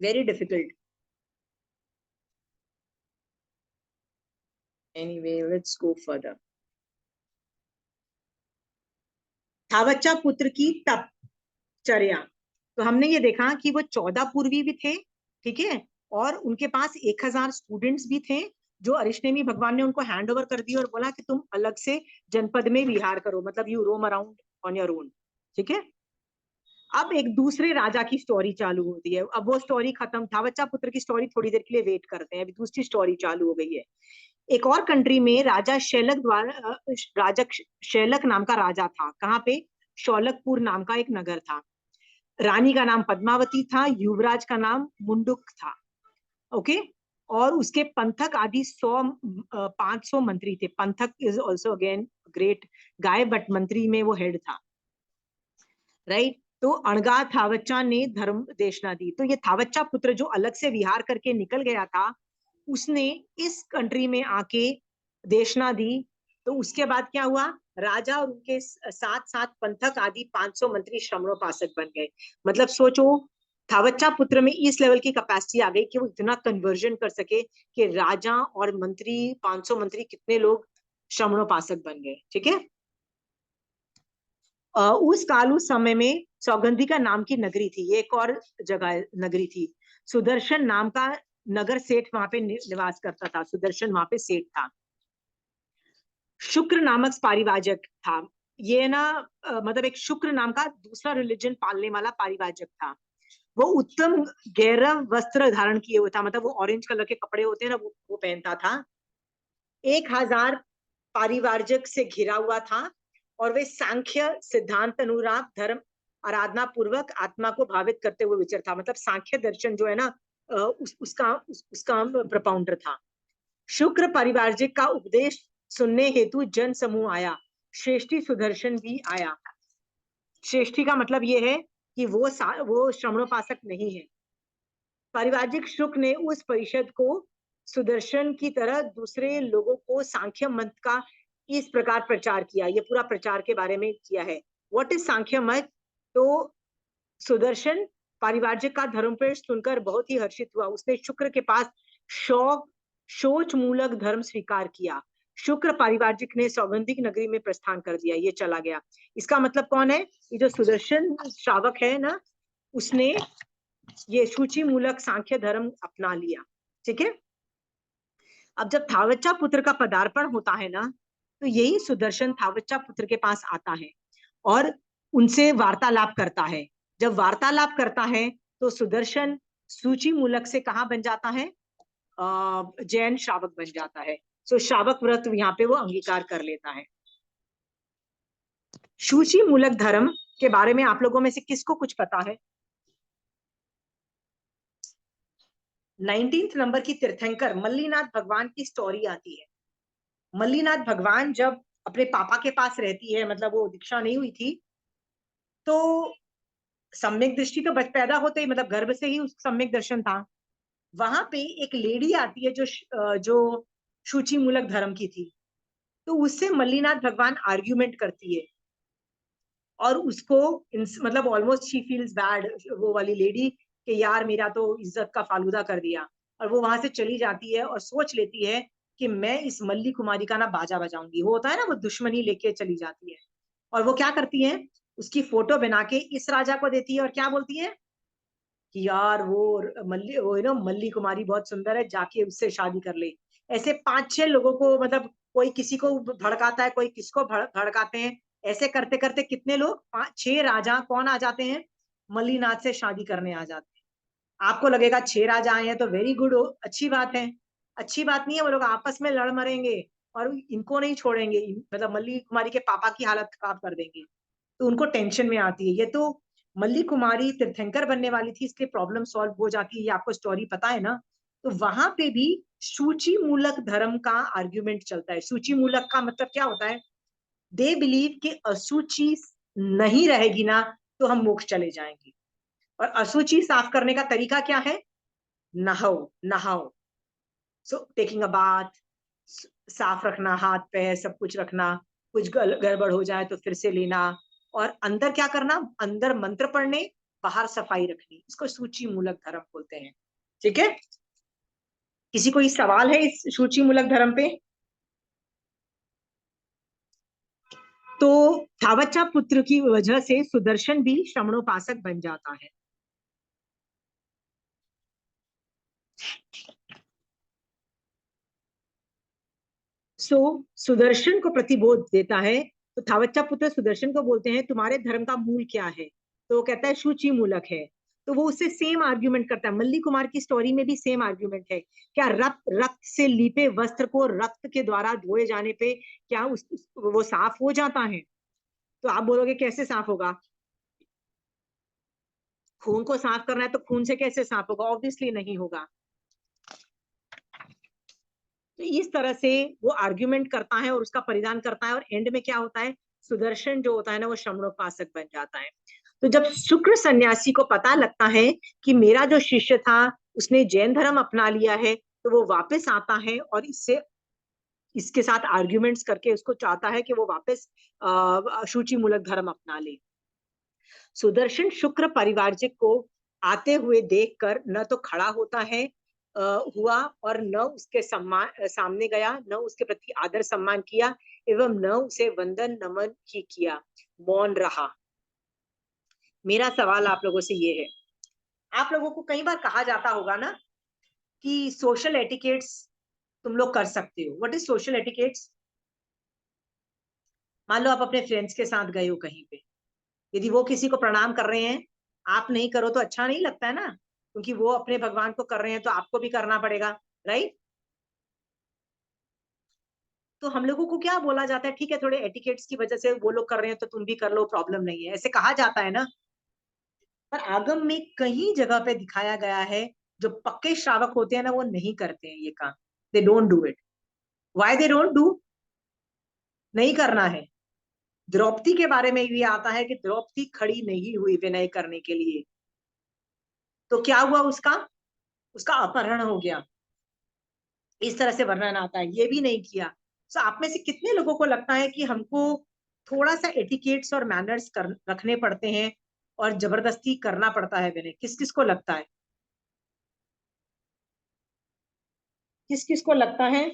Very difficult. Anyway, let's go further. थावच्चा पुत्र की तपचर्या। तो हमने ये देखा कि वो 14 पूर्वी भी थे, ठीक है, और उनके पास 1000 स्टूडेंट्स भी थे, जो अरिष्टेमी भगवान ने उनको हैंड ओवर कर दिया और बोला कि तुम अलग से जनपद में विहार करो, मतलब you roam around on your own, ठीक है। अब एक दूसरे राजा की स्टोरी चालू होती है। अब वो स्टोरी खत्म, थावच्चा पुत्र की स्टोरी थोड़ी देर के लिए वेट करते हैं, अभी दूसरी स्टोरी चालू हो गई है। एक और कंट्री में राजा शैलक नाम का राजा था। कहाँ पे? शौलकपुर नाम का एक नगर था। रानी का नाम पद्मावती था, युवराज का नाम मुंडुक था, ओके। और उसके पंथक आदि 500 मंत्री थे। पंथक is also again great guy, but मंत्री में वो हेड था, राइट। तो अणगा थावच्चा ने धर्म देशना दी। तो ये थावच्चा पुत्र जो अलग से विहार करके निकल गया था, उसने इस कंट्री में आके देशना दी। तो उसके बाद क्या हुआ? राजा और उनके साथ साथ पंथक आदि 500 मंत्री श्रमणोपासक बन गए। मतलब सोचो, थावच्चा पुत्र में इस लेवल की कैपेसिटी आ गई कि वो इतना कन्वर्जन कर सके कि राजा और मंत्री 500 मंत्री कितने लोग श्रमणोपासक बन गए, ठीक है। उस काल उस समय में सौगंधिका नाम की नगरी थी, ये एक और जगह नगरी थी। सुदर्शन नाम का नगर सेठ वहां पे निवास करता था। सुदर्शन वहां पे सेठ था। शुक्र नामक पारिवाजक था। ये ना मतलब एक शुक्र नाम का दूसरा रिलीजन पालने वाला पारिवाजक था। वो उत्तम गैरव वस्त्र धारण किए हुआ था, मतलब वो ऑरेंज कलर के कपड़े होते हैं ना, वो पहनता था। 1000 पारिवारजक से घिरा हुआ था और वे सांख्य सिद्धांत अनुराग धर्म आराधना पूर्वक आत्मा को भावित करते हुए विचर था। मतलब सांख्य दर्शन जो है ना, उसका प्रपाउंडर था। शुक्र परिवारजिक का उपदेश सुनने हेतु जन समूह आया। श्रेष्ठी सुदर्शन भी आया। श्रेष्ठी का मतलब ये है कि वो श्रमणोपासक नहीं है। परिवारजिक शुक्र ने उस परिषद को सुदर्शन की तरह दूसरे लोगों को सांख्य मत का इस प्रकार प्रचार किया। ये पूरा प्रचार के बारे में किया है। व्हाट इज सांख्य मत? तो सुदर्शन परिवारजिक का धर्म पर सुनकर बहुत ही हर्षित हुआ। उसने शुक्र के पास शोच मूलक धर्म स्वीकार किया। शुक्र परिवारजिक ने सौगंधिक नगरी में प्रस्थान कर दिया, ये चला गया। इसका मतलब कौन है? ये जो सुदर्शन श्रावक है ना, उसने ये सूची मूलक सांख्य धर्म अपना लिया, ठीक है। अब जब थावच्चा पुत्र का पदार्पण होता है ना, तो यही सुदर्शन थावच्चा पुत्र के पास आता है और उनसे वार्तालाप करता है। जब वार्तालाप करता है तो सुदर्शन सूची मूलक से कहाँ बन जाता है? जैन श्रावक बन जाता है। सो श्रावक व्रत यहाँ पे वो अंगीकार कर लेता है। सूची मूलक धर्म के बारे में आप लोगों में से किसको कुछ पता है? 19th नंबर की तीर्थंकर मल्लीनाथ भगवान की स्टोरी आती है। मल्लीनाथ भगवान जब अपने पापा के पास रहती है, मतलब वो दीक्षा नहीं हुई थी, तो सम्यक दृष्टि तो बच पैदा होते ही, मतलब गर्भ से ही उसको सम्यक दर्शन था। वहां पे एक लेडी आती है जो सूची मूलक धर्म की थी। तो उससे मल्लीनाथ भगवान आर्ग्यूमेंट करती है और उसको मतलब ऑलमोस्ट शी फील्स बैड, वो वाली लेडी, कि यार मेरा तो इज्जत का फालूदा कर दिया। और वो वहां से चली जाती है और सोच लेती है कि मैं इस मल्ली कुमारी का ना बाजा बजाऊंगी। वो होता है ना, वो दुश्मनी लेके चली जाती है। और वो क्या करती है, उसकी फोटो बना के इस राजा को देती है और क्या बोलती है कि यार वो मल्ली कुमारी बहुत सुंदर है, जाके उससे शादी कर ले। ऐसे 5-6 लोगों को, मतलब कोई किसी को भड़काता है, कोई किसको भड़काते हैं। ऐसे करते करते कितने लोग, 5-6 राजा कौन आ जाते हैं? मल्लीनाथ से शादी करने आ जाते हैं। आपको लगेगा 6 राजा आए हैं तो वेरी गुड, अच्छी बात है। अच्छी बात नहीं है, वो लोग आपस में लड़ मरेंगे और इनको नहीं छोड़ेंगे, मतलब मल्ली कुमारी के पापा की हालत खराब कर देंगे। तो उनको टेंशन में आती है। ये तो मल्ली कुमारी तीर्थंकर बनने वाली थी, इसलिए प्रॉब्लम सॉल्व हो जाती है। ये आपको स्टोरी पता है ना। तो वहां पे भी सूची मूलक धर्म का आर्ग्यूमेंट चलता है। सूची मूलक का मतलब क्या होता है? दे बिलीव कि असूची नहीं रहेगी ना तो हम मोक्ष चले जाएंगे। और असूची साफ करने का तरीका क्या है? नहाओ नहाओ। सो टेकिंग अ बाथ, साफ रखना, हाथ पैर सब कुछ रखना, कुछ गड़बड़ हो जाए तो फिर से लेना। और अंदर क्या करना? अंदर मंत्र पढ़ने, बाहर सफाई रखनी। इसको सूची मूलक धर्म बोलते हैं, ठीक है। किसी कोई सवाल है इस सूची मूलक धर्म पे? तो थावच्चा पुत्र की वजह से सुदर्शन भी श्रवणोपासक बन जाता है। सुदर्शन को प्रतिबोध देता है। तो थावच्चा पुत्र सुदर्शन को बोलते हैं तुम्हारे धर्म का मूल क्या है, तो वो कहता है शुचि मूलक है। तो वो उससे सेम आर्ग्यूमेंट करता है। मल्ली कुमार की स्टोरी में भी सेम आर्ग्यूमेंट है। क्या रक्त से लीपे वस्त्र को रक्त के द्वारा धोए जाने पे क्या वो साफ हो जाता है? तो आप बोलोगे कैसे साफ होगा? खून को साफ करना है तो खून से कैसे साफ होगा? ऑब्वियसली नहीं होगा। तो इस तरह से वो आर्ग्यूमेंट करता है और उसका परिधान करता है, और एंड में क्या होता है, सुदर्शन जो होता है ना वो श्रवणोपासक बन जाता है। तो जब शुक्र सन्यासी को पता लगता है कि मेरा जो शिष्य था उसने जैन धर्म अपना लिया है, तो वो वापस आता है और इसके साथ आर्ग्यूमेंट्स करके उसको चाहता है कि वो वापस शुचि मूलक धर्म अपना ले। सुदर्शन शुक्र परिवारजिक को आते हुए देखकर न तो खड़ा होता है हुआ और न उसके सामने गया, न उसके प्रति आदर सम्मान किया एवं न उसे वंदन नमन ही किया, मौन रहा। मेरा सवाल आप लोगों से ये है, आप लोगों को कई बार कहा जाता होगा ना कि सोशल एटिकेट्स तुम लोग कर सकते हो। What is social etiquettes? मान लो आप अपने फ्रेंड्स के साथ गए हो कहीं पे, यदि वो किसी को प्रणाम कर रहे हैं, आप नहीं करो तो अच्छा नहीं लगता है ना, क्योंकि वो अपने भगवान को कर रहे हैं तो आपको भी करना पड़ेगा, राइट? तो हम लोगों को क्या बोला जाता है, ठीक है थोड़े एटिकेट्स की वजह से वो लोग कर रहे हैं तो तुम भी कर लो, प्रॉब्लम नहीं है, ऐसे कहा जाता है ना। पर आगम में कई जगह पे दिखाया गया है जो पक्के श्रावक होते हैं ना वो नहीं करते हैं ये काम। They don't do it. Why they don't do? नहीं करना है। द्रौपदी के बारे में भी आता है कि द्रौपदी खड़ी नहीं हुई विनय करने के लिए, तो क्या हुआ, उसका अपहरण हो गया। इस तरह से वर्णन आता है, ये भी नहीं किया। तो आप में से कितने लोगों को लगता है कि हमको थोड़ा सा एटिकेट्स और मैनर्स रखने पड़ते हैं और जबरदस्ती करना पड़ता है विनय? किस किस को लगता है? किस किस को लगता है?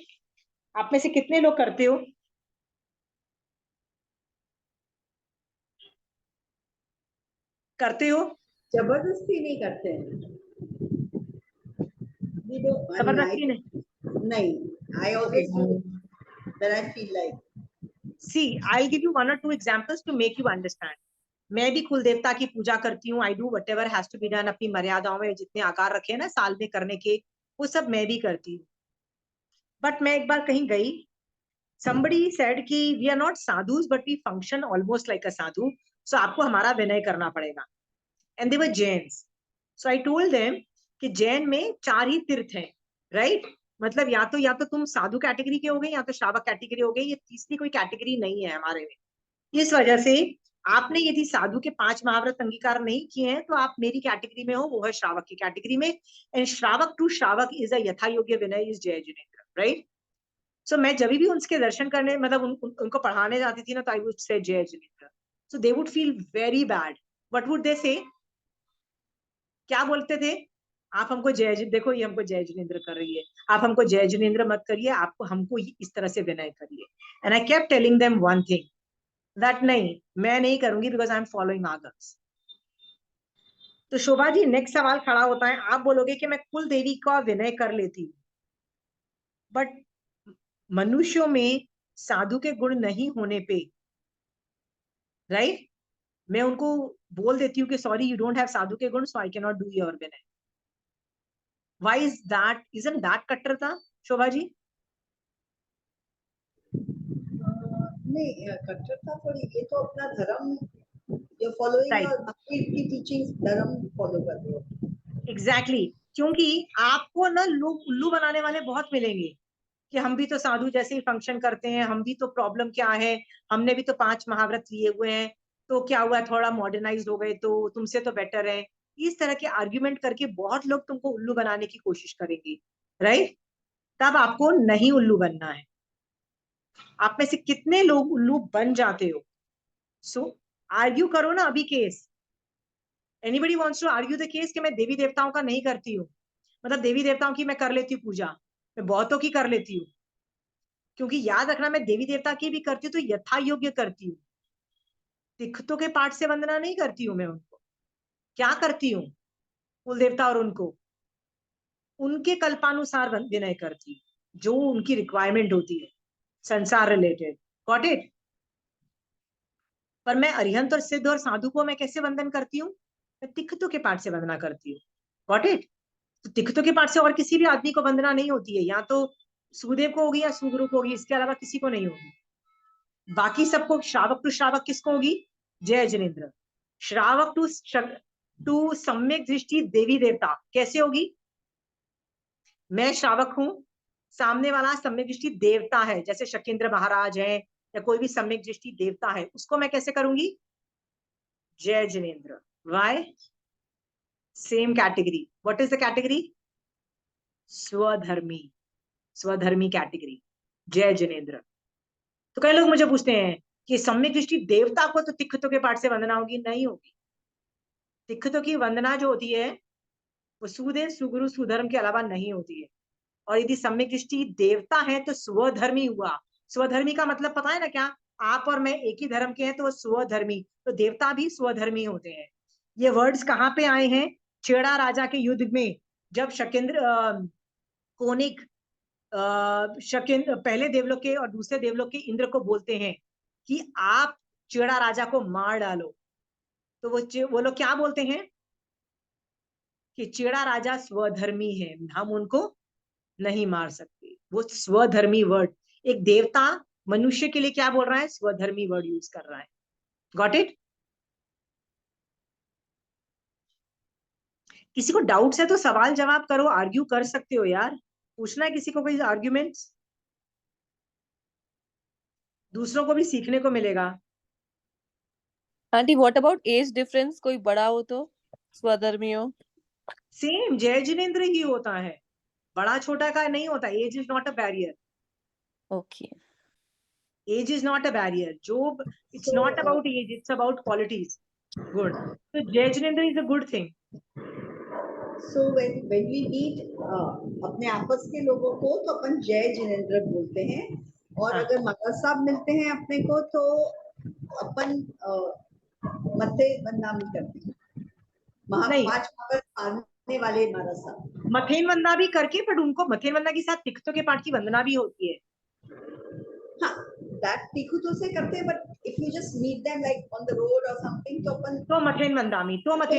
आप में से कितने लोग करते हो? करते हो? जबरदस्ती नहीं करते हैं। We don't, I mean, जबरदस्ती नहीं। I always do when I feel like. See, I'll give you one or two examples to make you understand. मैं भी कुल देवता की पूजा करती हूँ। I do whatever has to be done, अपनी मर्यादाओं में जितने आकार रखे हैं ना साल में करने के, वो सब मैं भी करती हूँ। बट मैं एक बार कहीं गई, somebody said कि we are not sadhus but we function almost like a sadhu, so आपको हमारा विनय करना पड़ेगा। And they were Jains. So I told them कि जैन में 4 ही तीर्थ हैं, राइट? मतलब या तो तुम साधु कैटेगरी के हो गए या तो श्रावक कैटेगरी हो गए, ये तीसरी कोई कैटेगरी नहीं है हमारे में। इस वजह से आपने यदि साधु के 5 महाव्रत अंगीकार नहीं किए हैं तो आप मेरी कैटेगरी में हो, वो है श्रावक की कैटेगरी में। एंड श्रावक टू श्रावक इज अ यथा योग्य विनय इज जय जिनेन्द्र, राइट? सो मैं जब भी उनके दर्शन करने मतलब उनको पढ़ाने जाती थी ना, तो आई would say Jai Jinendra. So they would feel very bad. What would they say? क्या बोलते थे? आप हमको देखो ये हमको जय जिनेन्द्र कर रही है, आप हमको जय जिनेन्द्र मत करिए, आपको हमको इस तरह से विनय करिए। And I kept telling them one thing, that नहीं, मैं नहीं करूंगी बिकॉज आई एम फॉलोइंग आगम्स। तो शोभा जी, नेक्स्ट सवाल खड़ा होता है, आप बोलोगे कि मैं कुल देवी का विनय कर लेती हूँ, बट मनुष्यों में साधु के गुण नहीं होने पे, राइट, मैं उनको बोल देती हूँ कि सॉरी यू डोंट हैव साधु के गुण, so I can not do your vinay. Why is that? Isn't that कट्टरता, शोभा जी? नहीं, कट्टरता थोड़ी, ये तो अपना धर्म, you're following राइट, your भक्ति की टीचिंग्स, धर्म फॉलो कर रहे हो। एग्जैक्टली। क्योंकि आपको ना लोग उल्लू बनाने वाले बहुत मिलेंगे कि हम भी तो साधु जैसे ही फंक्शन करते हैं, हम भी तो, प्रॉब्लम क्या है, हमने भी तो 5 महाव्रत लिए हुए हैं, तो क्या हुआ, थोड़ा मॉडर्नाइज्ड हो गए तो तुमसे तो बेटर है। इस तरह के आर्ग्यूमेंट करके बहुत लोग तुमको उल्लू बनाने की कोशिश करेंगे, राइट? तब आपको नहीं उल्लू बनना है। आप में से कितने लोग उल्लू बन जाते हो? सो आर्ग्यू करो ना अभी case. Anybody wants to argue the case कि मैं देवी देवताओं का नहीं करती हूँ, मतलब देवी देवताओं की मैं कर लेती हूँ पूजा, मैं बहुतों की कर लेती हूँ, क्योंकि याद रखना मैं देवी देवता की भी करती हूँ तो यथा योग्य करती हूँ, तिखतों के पाठ से वंदना नहीं करती हूँ मैं उनको। क्या करती हूँ? कुल देवता और उनके कल्पानुसार विनय करती हूँ, जो उनकी रिक्वायरमेंट होती है संसार रिलेटेड। Got it? पर मैं अरिहंत और सिद्ध और साधु को मैं कैसे वंदन करती हूँ? मैं तिखतों के पाठ से वंदना करती हूँ। Got it? तो तिखतों के पाठ से और किसी भी आदमी को वंदना नहीं होती है, या तो सुदेव को होगी या सुगुरु को होगी, इसके अलावा किसी को नहीं होगी। बाकी सबको श्रावक टू श्रावक किसको होगी? जय जिनेन्द्र। श्रावक टू सम्यक दृष्टि देवी देवता कैसे होगी? मैं श्रावक हूं, सामने वाला सम्यक दृष्टि देवता है, जैसे शकेंद्र महाराज है या कोई भी सम्यक दृष्टि देवता है, उसको मैं कैसे करूंगी? Jai Jinendra. Why? Same category. What is the category? Swadharmi. Swadharmi category, Jai Jinendra. तो कई लोग मुझे पूछते हैं कि सम्यक दृष्टि देवता को तो तिखतों के पाठ से वंदना होगी? नहीं होगी। तिखतों की वंदना जो होती है वो सुदेव सुगुरु सुधर्म के अलावा नहीं होती है। और यदि सम्यक दृष्टि देवता है तो स्वधर्मी हुआ। स्वधर्मी का मतलब पता है ना क्या? आप और मैं एक ही धर्म के हैं तो वो स्वधर्मी। तो देवता भी स्वधर्मी होते हैं। ये वर्ड्स कहाँ पे आए हैं? चेड़ा राजा के युद्ध में, जब शकेंद्र कोनिक शकेंद्र पहले देवलोक के और दूसरे देवलोक के इंद्र को बोलते हैं कि आप चेड़ा राजा को मार डालो, तो वो लोग क्या बोलते हैं कि चेड़ा राजा स्वधर्मी है, हम उनको नहीं मार सकते। वो स्वधर्मी वर्ड, एक देवता मनुष्य के लिए क्या बोल रहा है? स्वधर्मी वर्ड यूज कर रहा है। Got it? किसी को डाउट्स है तो सवाल जवाब करो, आर्ग्यू कर सकते हो यार। पूछना है किसी को कोई आर्ग्यूमेंट्स? दूसरों को भी सीखने को मिलेगा। Aunty what about age difference? कोई बड़ा हो तो स्वधर्मी हो? सेम जय जिनेन्द्र ही होता है, बड़ा छोटा का नहीं होता। Age is not a barrier. Okay. Age is not a barrier. जो it's So, not about age, it's about qualities. Good. तो Jai Jinendra is a good thing. so when we meet अपने आपस के लोगों को तो अपन जय जिनेन्द्र बोलते हैं, और हाँ। अगर महाराज साहब मिलते हैं अपने को तो अपन मत्थे बदनामी करते हैं। नहीं, 5 मगर मारने वाले महाराज साहब। मथेन वंदना भी करके, बट उनको मथेन वंदना के साथ तिखतों के पाठ की वंदना भी होती है। हाँ, that तिखुतों से करते हैं, but if you just meet them like on the road or something तो अपन तो मथेन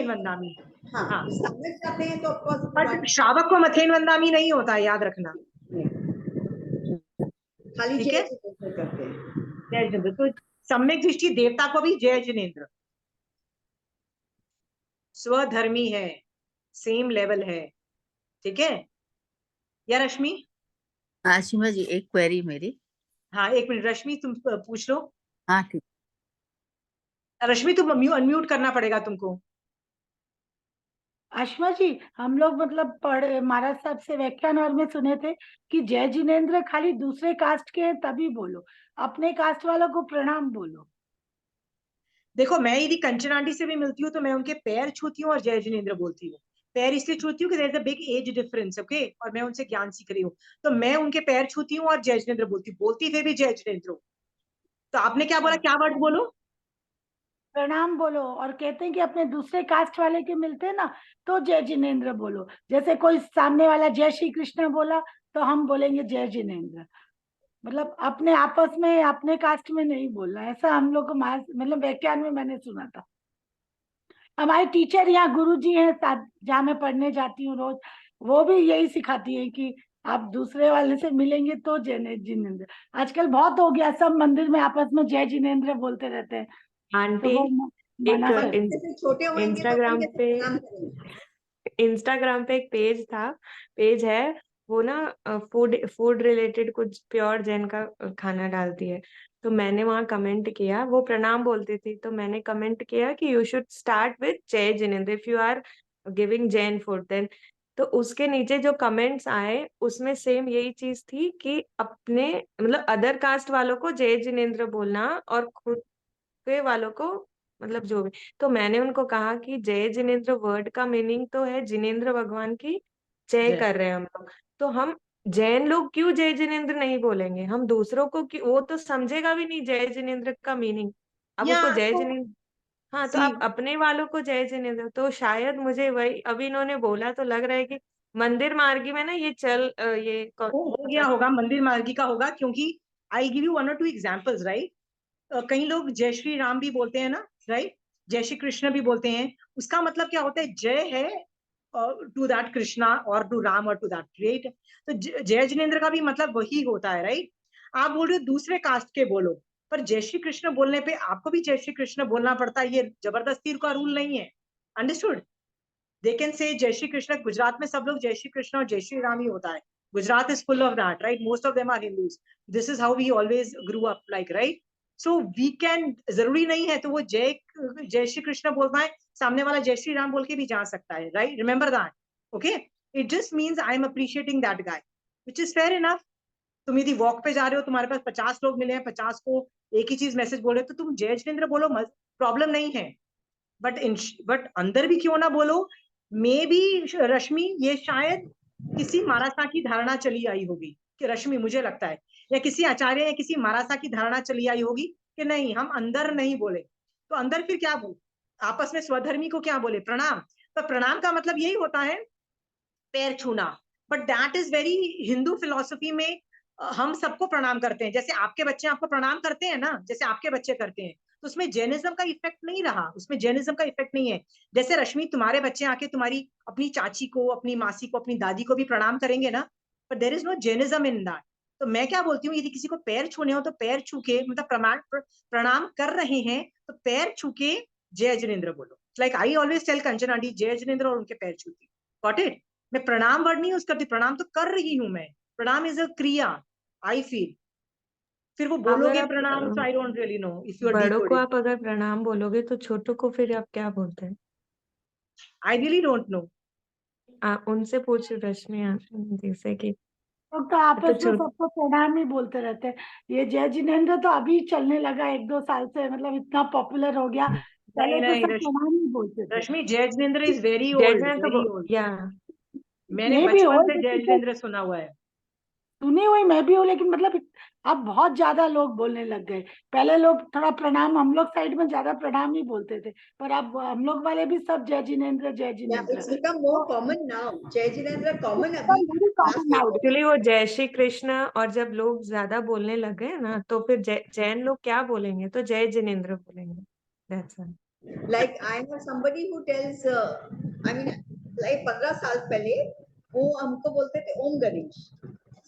वंदामी। हाँ, हाँ, सामने जाते हैं तो of course बट श्रावक को मथेन वंदामी नहीं होता है, याद रखना। खाली ठीक जय है, जिनेन्द्र करते हैं। जय जिनेन्द्र। तो सम्यक दृष्टि देवता को भी जय जिनेन्द्र। स्वधर्मी है, सेम लेवल है। ठीक है या रश्मि? आशिमा जी, एक क्वेरी मेरी। हाँ, एक मिनट रश्मि, तुम पूछ लो। हाँ ठीक। रश्मि तुम अनम्यूट करना पड़ेगा तुमको। आशमा जी, हम लोग मतलब पढ़े महाराज साहब से व्याख्यान और में सुने थे कि जय जिनेन्द्र खाली दूसरे कास्ट के हैं तभी बोलो, अपने कास्ट वालों को प्रणाम बोलो। देखो, मैं यदि कंचन आंटी से भी मिलती हूँ तो मैं उनके पैर छूती हूँ और जय जिनेन्द्र बोलती हूँ। पैर इसलिए छूती हूँ कि there is a big age difference, okay, और मैं उनसे ज्ञान सीख रही हूँ, तो मैं उनके पैर छूती हूँ और जय जिनेन्द्र बोलती फिर भी जय जिनेन्द्र हूँ। तो आपने क्या बोला? क्या वर्ड बोलो? प्रणाम बोलो, और कहते हैं कि अपने दूसरे कास्ट वाले के मिलते हैं ना तो जय जिनेन्द्र बोलो। जैसे कोई सामने वाला जय श्री कृष्ण बोला तो हम बोलेंगे जय जिनेन्द्र। मतलब अपने आपस में अपने कास्ट में नहीं बोलना, ऐसा हम लोग को मतलब व्याख्यान में मैंने सुना था। हमारे टीचर यहाँ गुरु जी हैं जहाँ मैं पढ़ने जाती हूँ रोज, वो भी यही सिखाती है कि आप दूसरे वाले से मिलेंगे तो जय जिनेन्द्र। आजकल बहुत हो गया, सब मंदिर में आपस में जय जिनेन्द्र बोलते रहते हैं, तो आंटी वो मना एक करते हैं। जैसे छोटे होंगे तो अपन इंस्टाग्राम कैसे पे प्रणाम करेंगे? एक पेज है, वो ना फूड फूड रिलेटेड कुछ प्योर जैन का खाना डालती है। तो मैंने वहां कमेंट किया, वो प्रणाम बोलती थी, तो मैंने कमेंट किया कि you should start with Jai Jinendra if you are giving Jain food then. तो उसके नीचे जो कमेंट्स आए उसमें सेम यही चीज थी कि अपने मतलब अदर कास्ट वालों को जय जिनेन्द्र बोलना और खुद के वालों को मतलब जो भी। तो मैंने उनको कहा कि जय जिनेन्द्र वर्ड का मीनिंग तो है जिनेन्द्र भगवान की जय जय। कर रहे हैं हम लोग। तो हम जैन लोग क्यों जय जिनेन्द्र नहीं बोलेंगे? हम दूसरों को वो तो समझेगा भी नहीं जय जिनेन्द्र का मीनिंग। अब या उसको जय तो जिनेंद्र, हाँ तो सी आप अपने वालों को जय जिनेंद्र, तो शायद मुझे वही अभी इन्होंने बोला तो लग रहा है कि मंदिर मार्गी में ना ये हो गया मतलब होगा, मंदिर मार्गी का होगा, क्योंकि I give you 1 or 2 examples, right. कई लोग जय श्री राम भी बोलते हैं ना, राइट, जय श्री कृष्ण भी बोलते हैं। उसका मतलब क्या होता है? जय है टू दैट कृष्णा और टू राम और टू दैट, राइट। तो जय जिनेन्द्र का भी मतलब वही होता है, राइट। आप बोल रहे हो दूसरे कास्ट के बोलो, पर जय श्री कृष्ण बोलने पे आपको भी जय श्री कृष्ण बोलना पड़ता है, ये जबरदस्ती का रूल नहीं है। अंडरस्टूड? दे कैन से जय श्री कृष्ण। गुजरात में सब लोग जय श्री कृष्ण और जय श्री राम ही होता है। Gujarat is full of that, right. Most of them are Hindus. This is how we always grew up, like, right. So we can, जरूरी नहीं है तो वो जय श्री कृष्ण बोलना है, सामने वाला जय श्री राम बोल के भी जा सकता है, right. Remember that, okay. It just means I am appreciating that guy, which is fair enough. तुम यदि वॉक पे जा रहे हो, तुम्हारे पास 50 लोग मिले हैं, 50 को एक ही चीज मैसेज बोल रहे हो, तो तुम जय जिनेन्द्र बोलो, प्रॉब्लम नहीं है। बट अंदर भी क्यों ना बोलो। मे बी रश्मि, ये शायद किसी मारासा की धारणा चली आई होगी कि रश्मि, मुझे लगता है, या किसी आचार्य या किसी मारासा की धारणा चली आई होगी कि नहीं, हम अंदर नहीं बोले, तो अंदर फिर क्या बोल, आपस में स्वधर्मी को क्या बोले? प्रणाम। तो प्रणाम का मतलब यही होता है पैर छूना। But that is very Hindu philosophy में। हम सबको प्रणाम करते हैं, जैसे आपके बच्चे आपको प्रणाम करते हैं ना, जैसे आपके बच्चे करते हैं, तो उसमें जैनिज्म का इफेक्ट नहीं रहा, उसमें जैनिज्म का इफेक्ट नहीं है। जैसे रश्मि, तुम्हारे बच्चे आके तुम्हारी अपनी चाची को, अपनी मासी को, अपनी दादी को भी प्रणाम करेंगे ना, but there is no Jainism in that. तो मैं क्या बोलती हूँ, यदि किसी को पैर छूने हो तो पैर छू के, मतलब प्रणाम कर रहे हैं तो पैर छू के जय जिनेन्द्र बोलो। Like I always tell Kanchan aunty, Jai Jinendra और उनके पैर छूती। Got it? मैं प्रणाम वर्ड नहीं यूज करती, प्रणाम तो कर रही हूं मैं। प्रणाम इज अ क्रिया, आई फील। फिर वो अगर बोलोगे आप प्रणाम, तो I don't really know if you are बड़ों को डिकोडिंग। आप अगर प्रणाम बोलोगे तो छोटों को फिर आप क्या बोलते हैं? I really don't know. आप उनसे पूछ रश्मि जैसे कि लोग तो तो आपस में छोट सबको प्रणाम ही बोलते रहते हैं। ये जय जिनेन्द्र तो अभी चलने लगा 1-2 साल से, मतलब इतना पॉपुलर हो गया। नहीं पहले तो नहीं सब प्रणाम ही बोलते थे। Rashmi, Jai Jinendra is very old, जयजन वेरी तो ओल्ड। या मैंने मैं भी बचपन ओल्ड से जय जिनेन्द्र सुना हुआ है। सुनी हुई मैं भी हूँ, लेकिन मतलब अब बहुत ज्यादा लोग बोलने लग गए। पहले लोग थोड़ा प्रणाम, हम लोग साइड में ज्यादा प्रणाम ही बोलते थे, पर अब हम लोग वाले भी सब जय जिनेन्द्र जय Yeah, Jinendra. it's become more तो common now. Jai Jinendra common very abhi. common nowadays. Actually वो जय श्री कृष्ण, और जब लोग ज्यादा बोलने लग गए ना तो फिर जैन लोग क्या बोलेंगे, तो जय जिनेन्द्र बोलेंगे। That's all. Like I know somebody who tells, I mean, like 15 साल पहले वो हमको बोलते थे ओम Ganesh.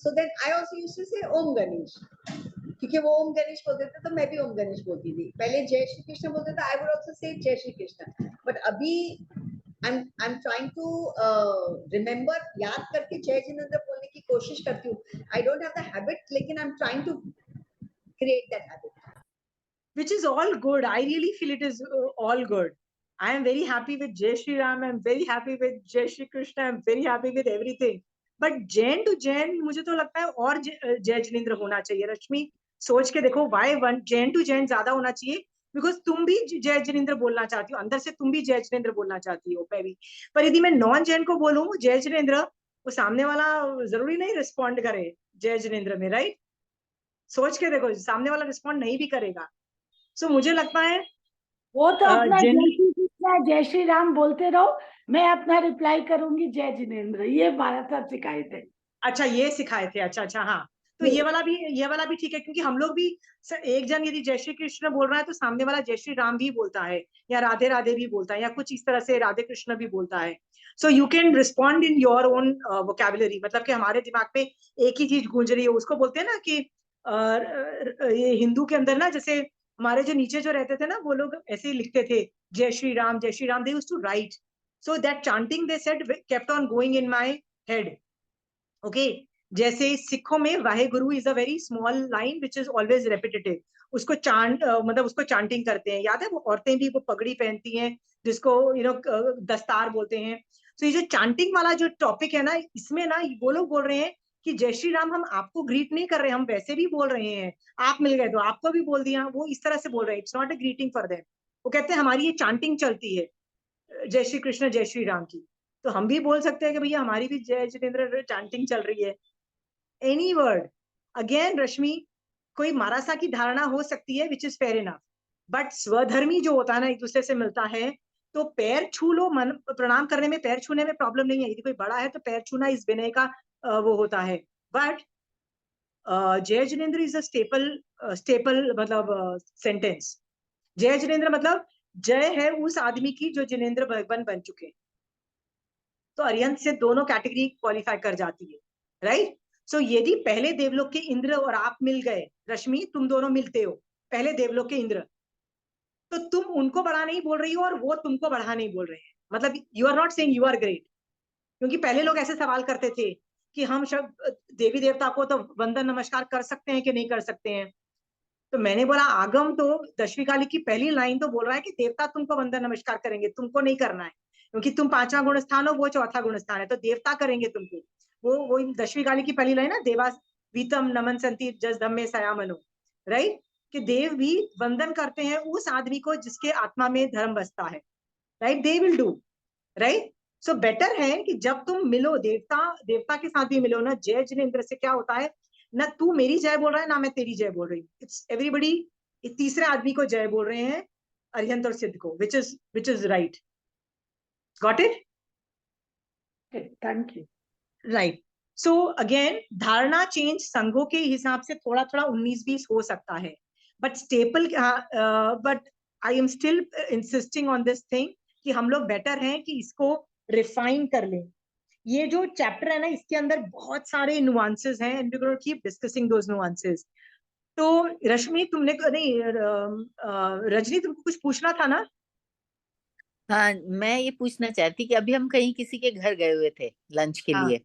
So then I also used to say ओम गणेश. क्योंकि वो ओम गणेश बोलते थे तो मैं भी ओम गणेश बोलती थी. पहले जय श्री कृष्ण बोलते थे, I would also say जय श्री कृष्ण. But अभी I'm trying to remember, याद करके जय जिनेन्द्र बोलने की कोशिश करती हूँ. I don't have the habit, लेकिन I'm trying to create that habit. Which is all good. I really feel it is all good. I am very happy with Jai Shri Ram. I'm very happy with Jai Shri Krishna. I'm very happy with everything. But Jain to Jain, मुझे तो लगता है और जय जिनेन्द्र होना चाहिए। रश्मि, सोच के देखो, why one Jain to Jain ज्यादा होना चाहिए? बिकॉज तुम भी जय जिनेन्द्र बोलना चाहती हो, अंदर से तुम भी जय जिनेन्द्र बोलना चाहती हो, मैं भी। पर यदि मैं नॉन जैन को बोलूं जय जिनेन्द्र, वो सामने वाला जरूरी नहीं रिस्पॉन्ड करे जय जिनेन्द्र में, राइट। सोच के देखो, सामने वाला रिस्पॉन्ड नहीं भी करेगा। सो मुझे लगता है वो तो अपना जय जनरली, श्री कृष्ण जय श्री राम बोलते रहो, मैं अपना रिप्लाई करूंगी जय जिनेन्द्र। ये हमारा सब सिखाए थे। अच्छा ये सिखाए थे, अच्छा अच्छा, हाँ। तो ये वाला भी ठीक है, क्योंकि हम लोग भी एक जन यदि जय श्री कृष्ण बोल रहा है तो सामने वाला जय श्री राम भी बोलता है, या राधे राधे भी बोलता है, या कुछ इस तरह से राधे कृष्ण भी बोलता है। So you can respond in your own vocabulary. मतलब कि हमारे दिमाग में एक ही चीज गूंज रही है, उसको बोलते हैं ना कि ये हिंदू के अंदर ना, जैसे हमारे जो नीचे जो रहते थे ना, वो लोग ऐसे ही लिखते थे, जय Shri Ram Jai Shri Ram, they used to write. So that chanting they said kept on going in my head, okay. जैसे सिखों में Waheguru is a very small line which is always repetitive, उसको चांट मतलब उसको चांटिंग करते हैं। याद है, वो औरतें भी वो पगड़ी पहनती हैं, जिसको दस्तार बोलते हैं। तो ये जो चांटिंग वाला जो टॉपिक है ना, इसमें ना वो लोग बोल रहे हैं कि जय श्री राम हम आपको ग्रीट नहीं कर रहे, हम वैसे भी बोल रहे हैं, आप मिल गए तो आपको भी बोल दिया, वो इस तरह से बोल रहे हैं। It's not a greeting for them. वो कहते हैं हमारी ये चांटिंग चलती है जय श्री कृष्ण जय श्री राम की, तो हम भी बोल सकते हैं कि भैया हमारी भी जय जिनेन्द्र चांटिंग चल रही है। एनी वर्ड, अगेन रश्मि, कोई मारासा की धारणा हो सकती है, which is fair enough. But swadharmi जो होता है ना, एक दूसरे से मिलता है, तो पैर छू लो, मन प्रणाम करने में, पैर छूने में प्रॉब्लम नहीं है। यदि कोई बड़ा है तो पैर छूना इस विनय का वो होता है। बट जय जिनेंद्र इज अ स्टेपल मतलब सेंटेंस। जय जिनेंद्र मतलब जय है उस आदमी की जो जिनेंद्र बन चुके। तो अरिहंत से दोनों कैटेगरी क्वालिफाई कर जाती है, राइट। सो यदि पहले देवलोक के इंद्र और आप मिल गए, रश्मि तुम दोनों मिलते हो, पहले देवलोक के इंद्र, तो तुम उनको बढ़ा नहीं बोल रही हो और वो तुमको बढ़ा नहीं बोल रहे हैं। मतलब you are not saying you are great. क्योंकि पहले लोग ऐसे सवाल करते थे कि हम सब देवी देवता को तो वंदन नमस्कार कर सकते हैं कि नहीं कर सकते हैं। तो मैंने बोला आगम तो दशवी काली की पहली लाइन तो बोल रहा है कि देवता तुमको वंदन नमस्कार करेंगे, तुमको नहीं करना है, क्योंकि तुम 5वां गुण स्थान हो, वो 4था गुण स्थान है, तो देवता करेंगे तुमको। वो दशवी काली की पहली लाइन ना, देवा वीतम नमन संति जस धम्मे सयामनो, राइट, कि देव भी वंदन करते हैं उस आदमी को जिसके आत्मा में धर्म बसता है, right, they will do, right. So better है कि जब तुम मिलो देवता के साथ भी मिलो ना। जय जिनेंद्र से क्या होता है ना, तू मेरी जय बोल रहा है ना मैं तेरी जय बोल रही हूँ, इट्स एवरीबडी तीसरे आदमी को जय बोल रहे हैं, अरिहंत और सिद्ध को, which is right. Got it? Thank you. Right. So again धारणा चेंज संघों के हिसाब से थोड़ा थोड़ा 19-20 हो सकता है, but staple, but I am still insisting on this thing कि हम लोग बेटर हैं कि इसको रिफाइन कर लें। ये जो चैप्टर है ना, इसके अंदर बहुत सारे नुआंसेस हैं and we gonna keep discussing those nuances. तो रश्मि तुमने नहीं, रजनी तुमको कुछ पूछना था ना? हाँ, मैं ये पूछना चाहती कि अभी हम कहीं किसी के घर गए हुए थे लंच के हाँ लिए,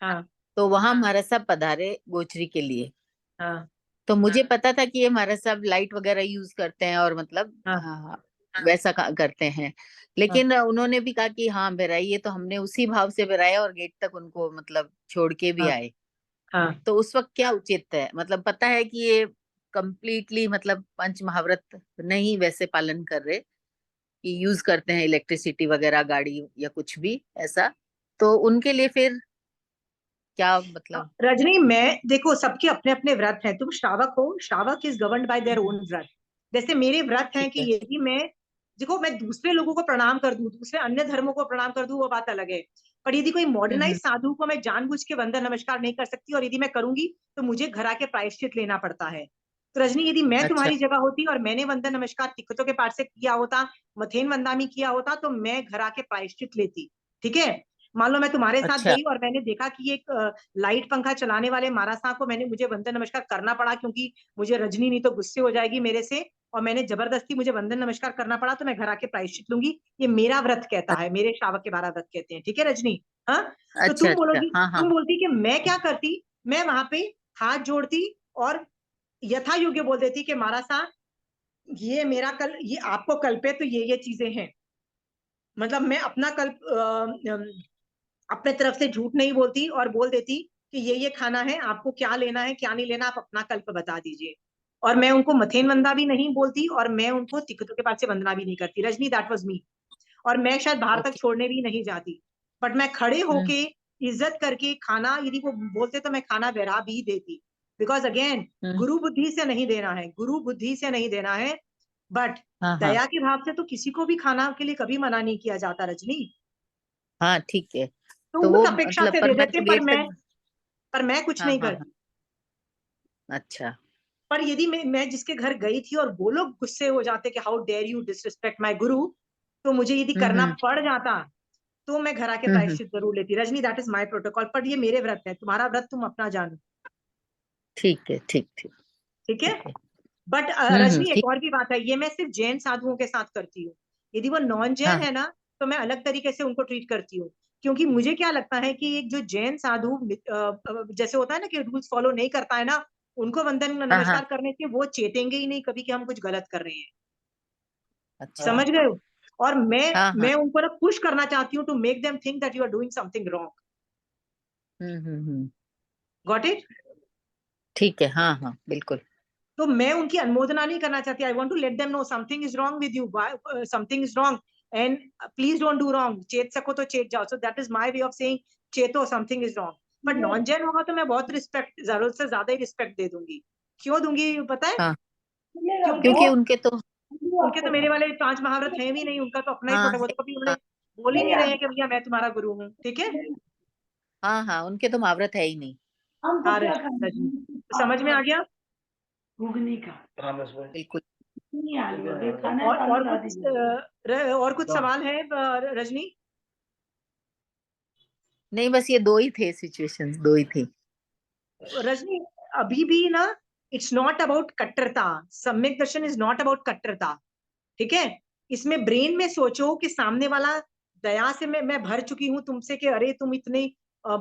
हाँ तो वहां महाराज साहब पधारे गोचरी के लिए। हाँ तो मुझे पता था कि ये महाराज साहब लाइट वगैरह यूज करते हैं और मतलब हाँ वैसा करते हैं, लेकिन उन्होंने भी कहा कि हाँ बिराइए, तो हमने उसी भाव से बिराया और गेट तक उनको मतलब छोड़ के भी हाँ आए। हाँ। तो उस वक्त क्या उचित है? मतलब पता है कि ये कंप्लीटली मतलब पंच महाव्रत नहीं वैसे पालन कर रहे, कि यूज करते हैं इलेक्ट्रिसिटी वगैरह गाड़ी या कुछ भी ऐसा, तो उनके लिए फिर क्या मतलब? रजनी, मैं देखो सबके अपने अपने व्रत हैं। तुम श्रावक हो, श्रावक is governed bye their own व्रत। जैसे मेरे व्रत हैं ठीक कि है। यदि मैं, देखो मैं दूसरे लोगों को प्रणाम कर दूं, दूसरे अन्य धर्मों को प्रणाम कर दूं, वो बात अलग है। पर यदि कोई मॉडर्नाइज साधु को मैं जानबूझ के वंदन नमस्कार नहीं कर सकती, और यदि मैं करूंगी तो मुझे घर आके प्रायश्चित लेना पड़ता है। तो रजनी, यदि मैं अच्छा तुम्हारी जगह होती और मैंने वंदन नमस्कार तिक्कतों के पाठ से किया होता, मथेन वंदामी किया होता, तो मैं घर आके प्रायश्चित लेती। ठीक है? मान लो मैं तुम्हारे साथ अच्छा गई और मैंने देखा कि एक लाइट पंखा चलाने वाले महाराज साहब को मुझे वंदन नमस्कार करना पड़ा, क्योंकि मुझे रजनी नहीं तो गुस्से हो जाएगी मेरे से, और मैंने जबरदस्ती मुझे वंदन नमस्कार करना पड़ा, तो मैं घर आके प्रायश्चित लूंगी। ये मेरा व्रत कहता है, मेरे श्रावक के 12 व्रत कहते हैं। ठीक है रजनी? हाँ। तो अच्छा अच्छा, हाँ हाँ तुम बोलती कि मैं क्या करती, मैं वहां पे हाथ जोड़ती और यथा योग्य बोल देती कि महाराज साहब, ये मेरा कल, ये आपको कल्प है, तो ये चीजें हैं। मतलब मैं अपना कल्प अपने तरफ से झूठ नहीं बोलती और बोल देती कि ये खाना है, आपको क्या लेना है क्या नहीं लेना, आप अपना कल्प बता दीजिए। और मैं उनको मथेन वंदा भी नहीं बोलती, और मैं उनको तिक्कतों के पास से वंदना भी नहीं करती। Rajni, that was me. और मैं शायद बाहर तक ओके। छोड़ने भी नहीं जाती, बट मैं खड़े होके इज्जत करके खाना, यदि वो बोलते तो मैं खाना बहरा भी देती। बिकॉज अगेन, हम्म, गुरु बुद्धि से नहीं देना है, गुरु बुद्धि से नहीं देना है। बट हाँ हाँ दया के भाव से तो किसी को भी खाना के लिए कभी मना नहीं किया जाता रजनी। हाँ, ठीक है। तो तो उस वो अपेक्षा मतलब से पर दे मैं देते, तो गेट तक। पर मैं कुछ हाँ नहीं हाँ हाँ, करती। अच्छा। पर यदि मैं जिसके घर गई थी और वो लोग गुस्से हो जाते कि how dare you disrespect my guru, तो मुझे यदि करना हम्म। पड़ जाता, तो मैं घर आके हम्म, प्रायश्चित जरूर लेती। Rajni, that is my protocol. पर ये मेरे व्रत है, तुम्हारा व्रत तुम अपना जानो। ठीक है, ठीक ठीक। ठीक है? ठीक है। बट रजनी, एक ठीक। और भी बात है, ये मैं सिर्फ जैन साधुओं के साथ करती हूँ। यदि वो नॉन जैन हाँ है ना, तो मैं अलग तरीके से उनको ट्रीट करती हूँ। क्योंकि मुझे क्या लगता है कि एक जो जैन साधु जैसे होता है ना कि रूल्स फॉलो नहीं करता है ना, उनको वंदन हाँ हाँ, नमस्कार करने से वो चेतेंगे ही नहीं कभी कि हम कुछ गलत कर रहे हैं। अच्छा। समझ गए हो? और हाँ हाँ। मैं उनको ना पुश करना चाहती हूँ to make them think that you are doing something wrong. Hmm. Got it? ठीक है, हाँ हाँ बिल्कुल। तो मैं उनकी अनुमोदना नहीं करना चाहती। I want to let them know something is wrong with you, something is wrong, and please don't do wrong. चेत सको तो चेत जाओ। So that is my way of saying चेतो, something is wrong. But non Jain होगा तो मैं बहुत रिस्पेक्ट, जरूरत से ज्यादा ही रिस्पेक्ट दे दूंगी। क्यों दूंगी पता है? हाँ, क्योंकि क्योंकि उनके तो उनके तो मेरे वाले 5 महाव्रत है भी नहीं, उनका तो अपना ही हाँ प्रोटोकॉल, है, कभी उन्होंने हाँ बोल ही नहीं नहीं, रहे हैं कि भैया मैं तुम्हारा गुरु हूँ, ठीक है। हाँ हाँ, उनके तो महाव्रत है ही नहीं। हम तो हाँ क्या रजनी, करें, समझ में आ गया। घुगनी का बिल्कुल। नहीं आलू अभी खाना है तो आलू और ला कुछ दीजिए। और कुछ सवाल है रजनी। नहीं, बस ये दो ही थे सिचुएशंस, दो ही थी। रजनी अभी भी ना, इट्स नॉट अबाउट कट्टरता, सम्यक दर्शन इज नॉट अबाउट कट्टरता, ठीक है। इसमें ब्रेन में सोचो कि सामने वाला दया से मैं भर चुकी हूँ तुमसे कि अरे तुम इतने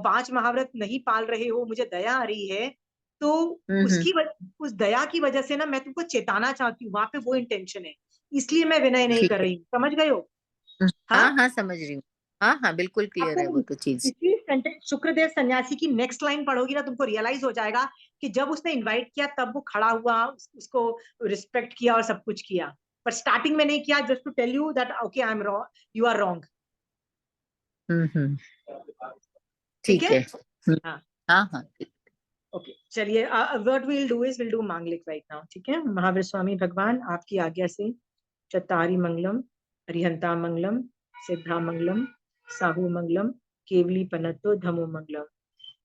5 महाव्रत नहीं पाल रहे हो, मुझे दया आ रही है, तो हम्म। उस दया की वजह से ना मैं तुमको चेताना चाहती हूँ, वहां पे वो इंटेंशन है, इसलिए मैं विनय नहीं ठीक कर है। रही हूँ, समझ गए हो। हाँ, हाँ हाँ, समझ रही हूँ। हाँ हाँ, बिल्कुल क्लियर है वो आपको तो चीज। इसी सेंटेंस शुक्रदेव सन्यासी की नेक्स्ट लाइन पढ़ोगी ना, तुमको रियलाइज हो जाएगा कि जब उसने इनवाइट किया तब वो खड़ा हुआ, उसको रिस्पेक्ट किया और सब कुछ किया, पर स्टार्टिंग में नहीं किया, just to tell you that okay I am wrong, you are wrong, hmm. ठीक ठीक है। है। हाँ हाँ हाँ, ठीक। ओके, चलिए what we'll do is will do Manglik right now, ठीक है। महावीर स्वामी भगवान आपकी आज्ञा से चत्तारी मंगलम, अरिहंता मंगलम, सिद्धा मंगलम, साहू मंगलम, केवली पनत्तो धमो मंगलम,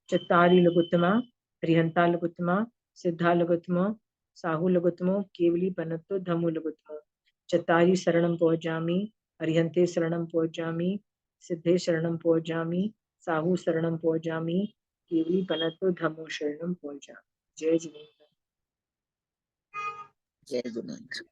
चत्तारी लघुत्तमा, अरिहंता लघुत्तमा, सिद्धा लघुत्तमो, साहू लघुत्तमो, केवली पनत्तो धमो लघुत्तमो, चत्तारी शरणम पहुंचामी, अरिहंते शरणम पहुंचामी, सिद्धे शरणम पहुंचामी, साहू शरणम पहुंचामी, केवली पनत्तो धमो शरणम पहुंचामी। जय जिनेन्द्र। जय जिनेन्द्र।